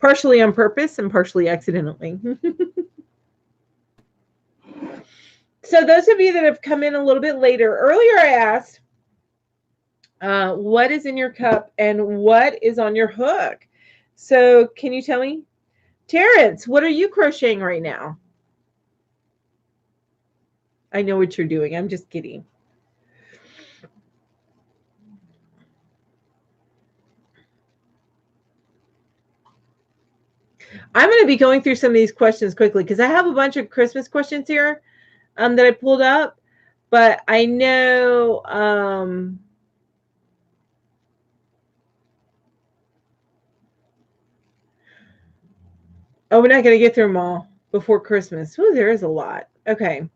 Partially on purpose and partially accidentally. So those of you that have come in a little bit later, earlier I asked, what is in your cup and what is on your hook? So can you tell me? Terrence, what are you crocheting right now? I know what you're doing. I'm just kidding. I'm going to be going through some of these questions quickly because I have a bunch of Christmas questions here that I pulled up, but I know oh, we're not going to get through them all before Christmas. Oh, there is a lot. Okay.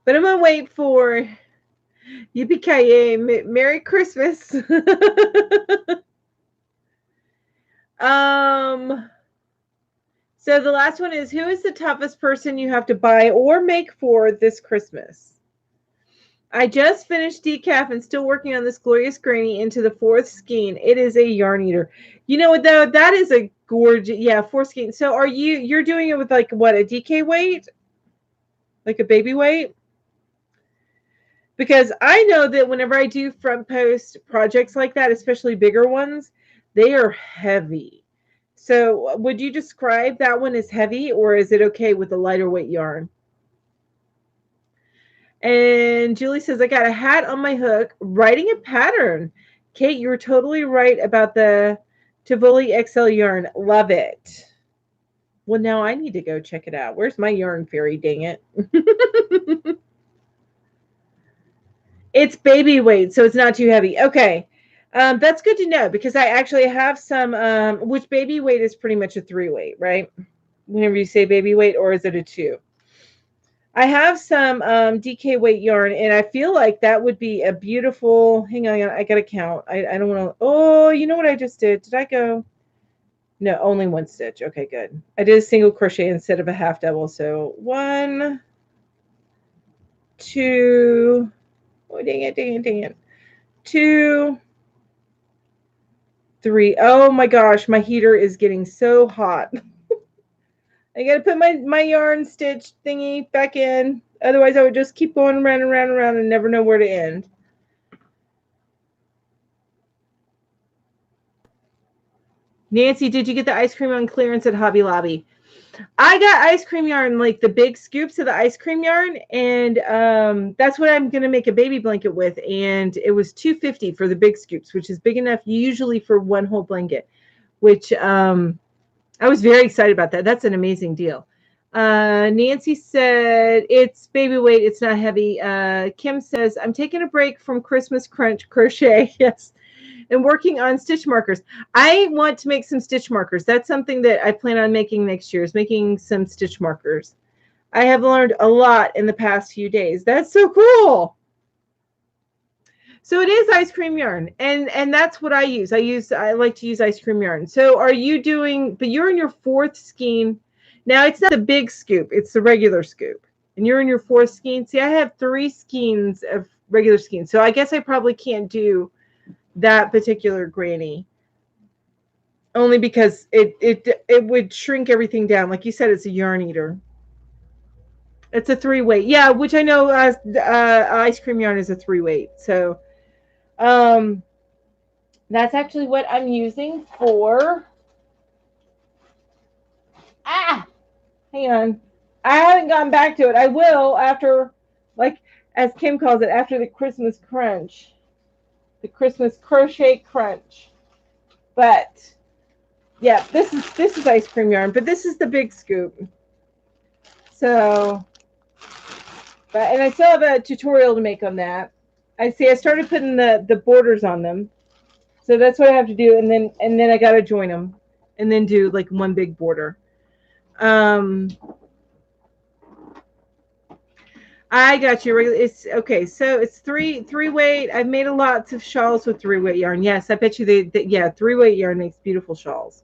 But I'm going to wait for Yippee-ki-yay, Merry Christmas. So the last one is, who is the toughest person you have to buy or make for this Christmas? I just finished decaf and still working on this glorious granny into the 4th skein. It is a yarn eater. You know what though? That is a gorgeous, 4th skein. So you're doing it with like what, a DK weight? Like a baby weight? Because I know that whenever I do front post projects like that, especially bigger ones, they are heavy. So would you describe that one as heavy, or is it okay with a lighter weight yarn? And Julie says, I got a hat on my hook, writing a pattern. Kate, you're totally right about the Tivoli XL yarn. Love it. Well, now I need to go check it out. Where's my yarn fairy? Dang it. It's baby weight, so it's not too heavy. Okay. That's good to know because I actually have some, which baby weight is pretty much a 3 weight, right? Whenever you say baby weight, or is it a 2? I have some DK weight yarn, and I feel like that would be a beautiful. Hang on, I gotta count. I don't want to. Oh, you know what I just did? Did I go? No, only one stitch. Okay, good. I did a single crochet instead of a half double. So 1, 2. Oh, dang it, dang it, dang it. 2, 3. Oh my gosh, my heater is getting so hot. I gotta put my yarn stitch thingy back in. Otherwise, I would just keep going around and around and around and never know where to end. Nancy, did you get the ice cream on clearance at Hobby Lobby? I got ice cream yarn, like the big scoops of the ice cream yarn, and that's what I'm gonna make a baby blanket with. And it was $2.50 for the big scoops, which is big enough usually for one whole blanket. Which I was very excited about that. That's an amazing deal. Nancy said it's baby weight. It's not heavy. Kim says I'm taking a break from Christmas crunch crochet. Yes. And working on stitch markers. I want to make some stitch markers. That's something that I plan on making next year, is making some stitch markers. I have learned a lot in the past few days. That's so cool. So it is ice cream yarn, and that's what I use. I like to use ice cream yarn. So are you doing? But you're in your 4th skein. Now it's not the big scoop; it's the regular scoop, and you're in your 4th skein. See, I have 3 skeins of regular skein, so I guess I probably can't do that particular granny, only because it would shrink everything down. Like you said, it's a yarn eater. It's a 3 weight, yeah. Which I know ice cream yarn is a 3 weight. So that's actually what I'm using for. Hang on. I haven't gone back to it. I will after, like, as Kim calls it, after the Christmas crunch. The Christmas crochet crunch. But yeah, this is ice cream yarn, but this is the big scoop. So, and I still have a tutorial to make on that. I started putting the borders on them. So that's what I have to do, and then I gotta join them, and then do like one big border. I got you. It's okay. So it's three weight. I've made lots of shawls with 3 weight yarn. Yes, I bet you yeah, 3 weight yarn makes beautiful shawls.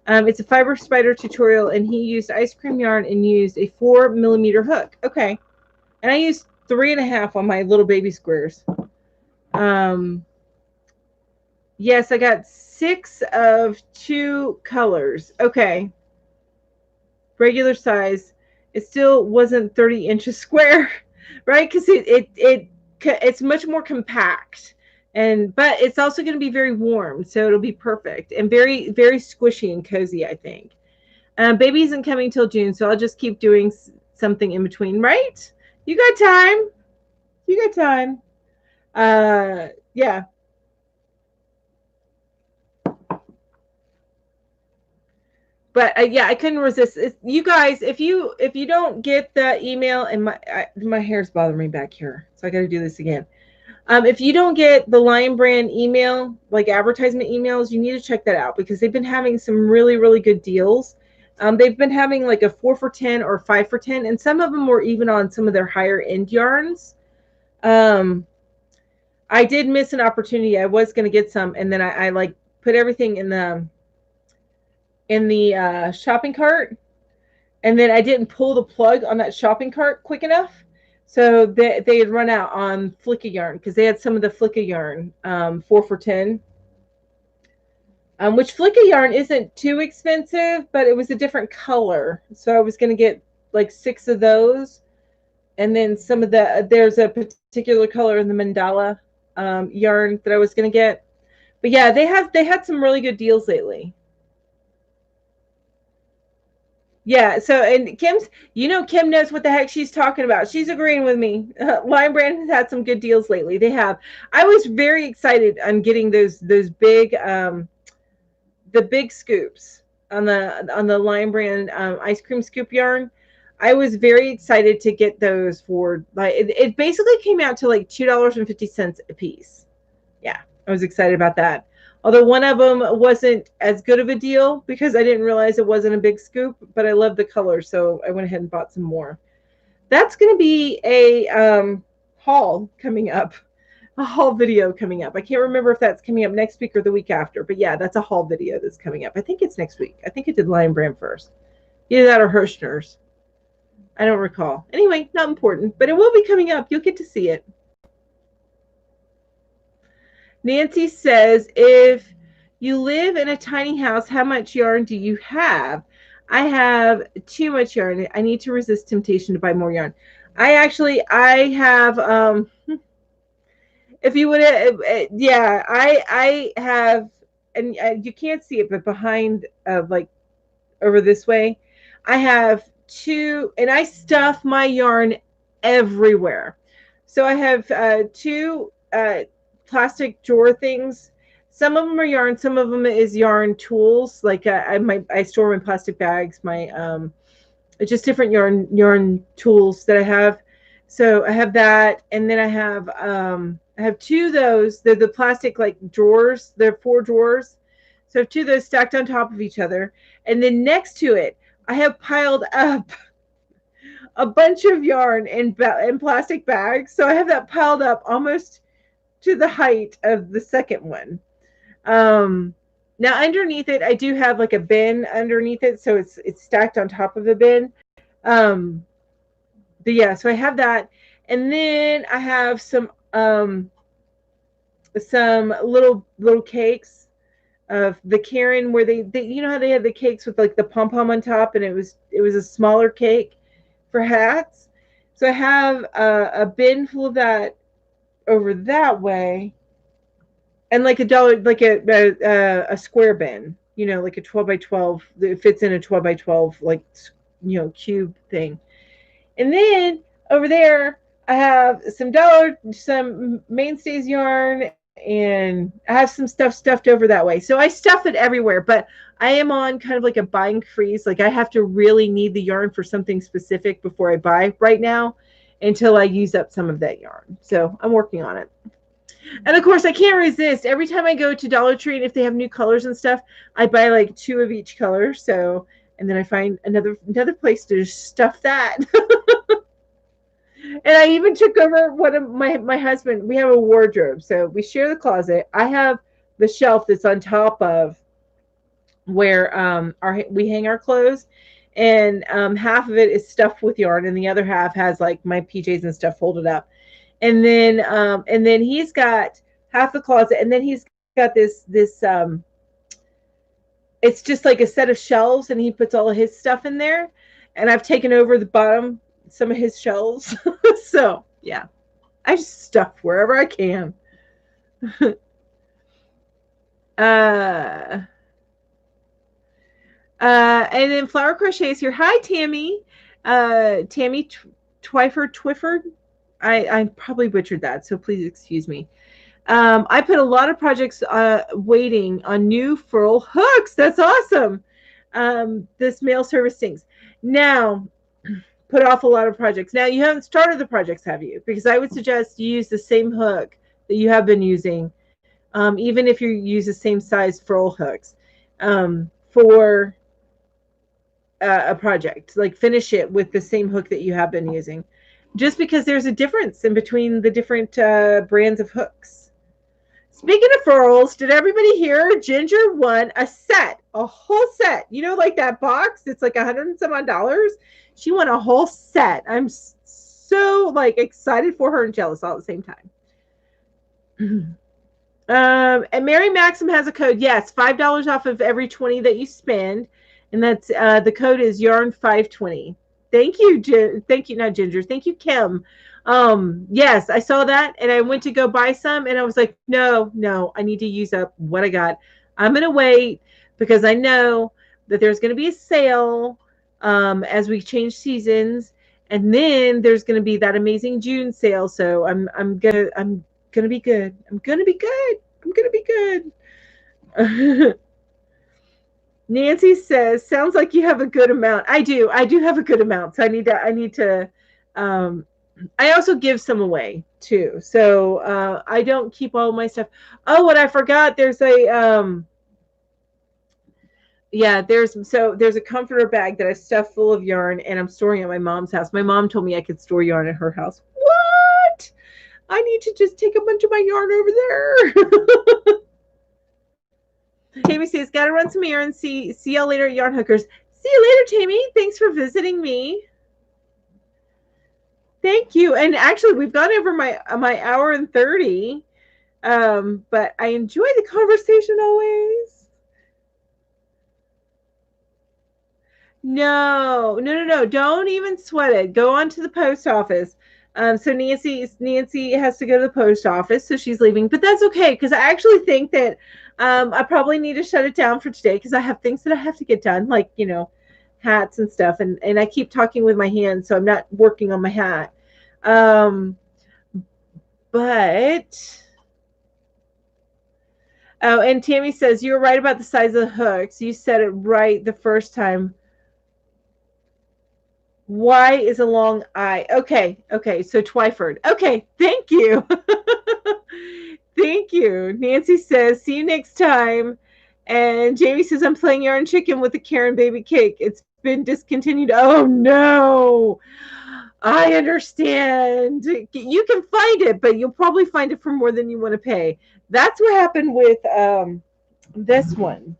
It's a fiber spider tutorial, and he used ice cream yarn and used a 4mm hook. Okay, and I used 3.5 on my little baby squares. Yes, I got 6 of 2 colors. Okay, regular size. It still wasn't 30 inches square, right? Because it's much more compact, but it's also going to be very warm, so it'll be perfect and very, very squishy and cozy, I think. Baby isn't coming till June, so I'll just keep doing something in between, right? You got time. You got time. Yeah. But yeah, I couldn't resist. You guys, if you don't get the email, and my hair's bothering me back here, so I got to do this again. If you don't get the Lion Brand email, like advertisement emails, you need to check that out because they've been having some really, really good deals. They've been having like a 4 for 10 or 5 for 10, and some of them were even on some of their higher end yarns. I did miss an opportunity. I was going to get some, and then I like put everything in the shopping cart, and then I didn't pull the plug on that shopping cart quick enough, so they had run out on Flicka yarn because they had some of the Flicka yarn 4 for 10, which Flicka yarn isn't too expensive, but it was a different color, so I was going to get like 6 of those, and then some of there's a particular color in the mandala yarn that I was going to get. But yeah, they had some really good deals lately. Yeah, so, and Kim knows what the heck she's talking about. She's agreeing with me. Lion Brand has had some good deals lately. They have. I was very excited on getting those big the big scoops on the Lion Brand ice cream scoop yarn. I was very excited to get those for like it basically came out to like $2.50 a piece. Yeah, I was excited about that. Although one of them wasn't as good of a deal because I didn't realize it wasn't a big scoop, but I love the color, so I went ahead and bought some more. That's going to be a haul coming up, a haul video coming up. I can't remember if that's coming up next week or the week after, but yeah, that's a haul video that's coming up. I think it's next week. I think it did Lion Brand first. Either that or Hirschner's. I don't recall. Anyway, not important, but it will be coming up. You'll get to see it. Nancy says, if you live in a tiny house, how much yarn do you have? I have too much yarn. I need to resist temptation to buy more yarn. I have, if you would, yeah, I have, and you can't see it, but behind, like over this way, I have two, and I stuff my yarn everywhere. So I have two plastic drawer things. Some of them are yarn, some of them is yarn tools. Like I store them in plastic bags. My it's just different yarn tools that I have. So I have that, and then I have two of those. They're the plastic like drawers. They're 4 drawers. So I have two of those stacked on top of each other, and then next to it, I have piled up a bunch of yarn in plastic bags. So I have that piled up almost to the height of the second one. Um, Now underneath it, I do have like a bin underneath it, so it's stacked on top of the bin. Um, but yeah, so I have that, and then I have some little cakes of the Karen where they you know how they had the cakes with like the pom pom on top, and it was a smaller cake for hats. So I have a bin full of that over that way, and like a dollar, like a square bin, like a 12 by 12. It fits in a 12 by 12, like cube thing. And then over there, I have some mainstays yarn, and I have some stuff stuffed over that way. So I stuff it everywhere, but I am on kind of like a buying freeze. Like I have to really need the yarn for something specific before I buy right now until I use up some of that yarn. So I'm working on it. And of course, I can't resist. Every time I go to Dollar Tree, and if they have new colors and stuff, I buy like two of each color. So, and then I find another place to just stuff that. And I even took over one of my husband. We have a wardrobe, so we share the closet. I have the shelf that's on top of where we hang our clothes, and half of it is stuffed with yarn, and the other half has like my PJs and stuff folded up. And then he's got half the closet, and then he's got this it's just like a set of shelves, and he puts all of his stuff in there, and I've taken over the bottom, some of his shelves. So yeah, I just stuff wherever I can. uh and then Flower Crochets here. Hi, Tammy. Tammy Twyford. I probably butchered that, so please excuse me. I put a lot of projects waiting on new furl hooks. That's awesome. This mail service things. Now, put off a lot of projects. Now, you haven't started the projects, have you? Because I would suggest you use the same hook that you have been using, even if you use the same size furl hooks, for a project. Like finish it with the same hook that you have been using, just because there's a difference in between the different brands of hooks. Speaking of furls, did everybody hear Ginger won a whole set? Like that box, it's like $100 and some odd dollars. She won a whole set. I'm so like excited for her and jealous all at the same time. And Mary Maxim has a code. Yes, $5 off of every 20 that you spend, and that's the code is yarn520. Thank you, thank you, not Ginger. Thank you, Kim. Yes, I saw that, and I went to go buy some, and I was like, no, I need to use up what I got. I'm gonna wait because I know that there's gonna be a sale as we change seasons, and then there's gonna be that amazing June sale. So I'm gonna be good. I'm gonna be good. I'm gonna be good. Nancy says, sounds like you have a good amount. I do. I do have a good amount. So I need to, um, I also give some away too. So, I don't keep all my stuff. Oh, what I forgot, there's a, yeah, there's a comforter bag that I stuffed full of yarn and I'm storing at my mom's house. My mom told me I could store yarn at her house. What? I need to just take a bunch of my yarn over there. Tammy says, gotta run some errands. See y'all later at Yarn Hookers. See you later, Tammy. Thanks for visiting me. Thank you. And actually, we've gone over my hour and 30. But I enjoy the conversation always. No. Don't even sweat it. Go on to the post office. So Nancy has to go to the post office, so she's leaving. But that's okay because I actually think that I probably need to shut it down for today because I have things that I have to get done, like hats and stuff, and I keep talking with my hands, so I'm not working on my hat. But oh, and Tammy says you're right about the size of the hooks. You said it right the first time. Y is a long I. Okay. So Twyford. Okay, thank you. Thank you. Nancy says, see you next time. And Jamie says, I'm playing Yarn Chicken with the Karen Baby Cake. It's been discontinued. Oh no. I understand. You can find it, but you'll probably find it for more than you want to pay. That's what happened with this one.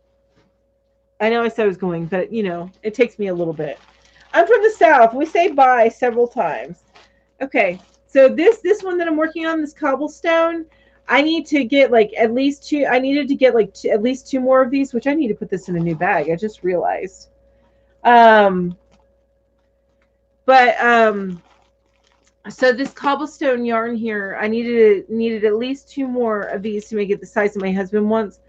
I know I said I was going, but it takes me a little bit. I'm from the South. We say bye several times. Okay, so this one that I'm working on, this cobblestone, I need to get like at least two. I needed to get like at least two more of these, which I need to put this in a new bag. I just realized. Um, but so this cobblestone yarn here, I needed at least two more of these to make it the size that my husband wants.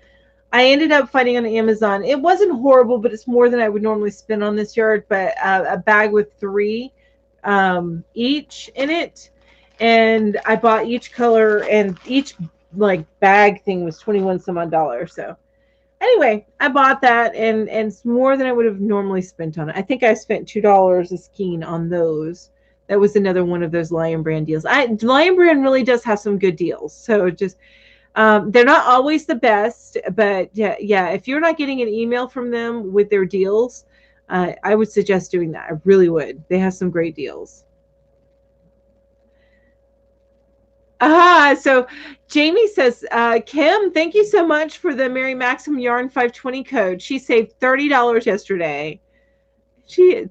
I ended up finding on Amazon. It wasn't horrible, but it's more than I would normally spend on this yard. But a bag with three each in it, and I bought each color, and each like bag thing was 21 some odd dollars. So anyway, I bought that, and it's more than I would have normally spent on it. I think I spent $2 a skein on those. That was another one of those Lion Brand deals. Lion Brand really does have some good deals. So just they're not always the best, but yeah. If you're not getting an email from them with their deals, I would suggest doing that. I really would. They have some great deals. So Jamie says, Kim, thank you so much for the Mary Maxim Yarn 520 code. She saved $30 yesterday. Kim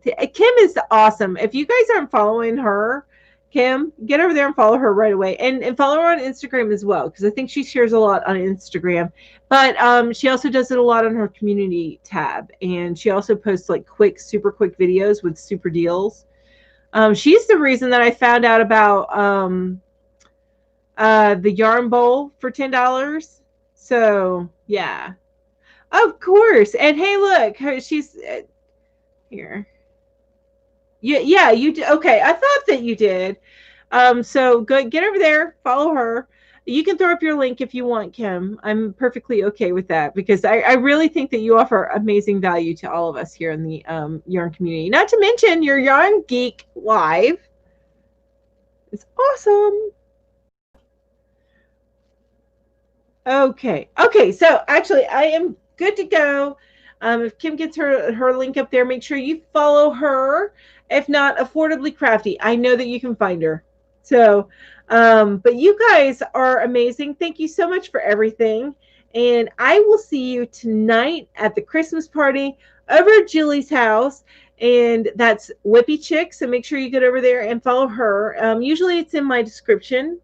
is awesome. If you guys aren't following her, Kim, get over there and follow her right away, and follow her on Instagram as well, because I think she shares a lot on Instagram. But she also does it a lot on her community tab, and she also posts like super quick videos with super deals. She's the reason that I found out about the yarn bowl for $10. So yeah, of course. And hey, look, she's here. Yeah, you did. Okay, I thought that you did. So go get over there, follow her. You can throw up your link if you want, Kim. I'm perfectly okay with that because I really think that you offer amazing value to all of us here in the yarn community. Not to mention your Yarn Geek Live. It's awesome. Okay. So actually, I am good to go. If Kim gets her link up there, make sure you follow her. If not, Affordably Crafty. I know that you can find her. So, but you guys are amazing. Thank you so much for everything. And I will see you tonight at the Christmas party over at Julie's house. And that's Whippy Chick. So make sure you get over there and follow her. Usually it's in my description.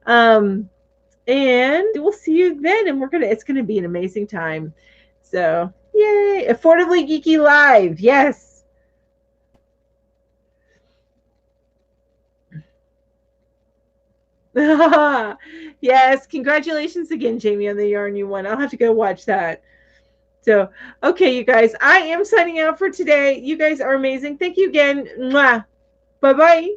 And we'll see you then. And it's gonna be an amazing time. So yay! Affordably Geeky Live. Yes. Yes, congratulations again, Jamie, on the yarn you won. I'll have to go watch that. So, okay, you guys, I am signing out for today. You guys are amazing. Thank you again. Bye bye.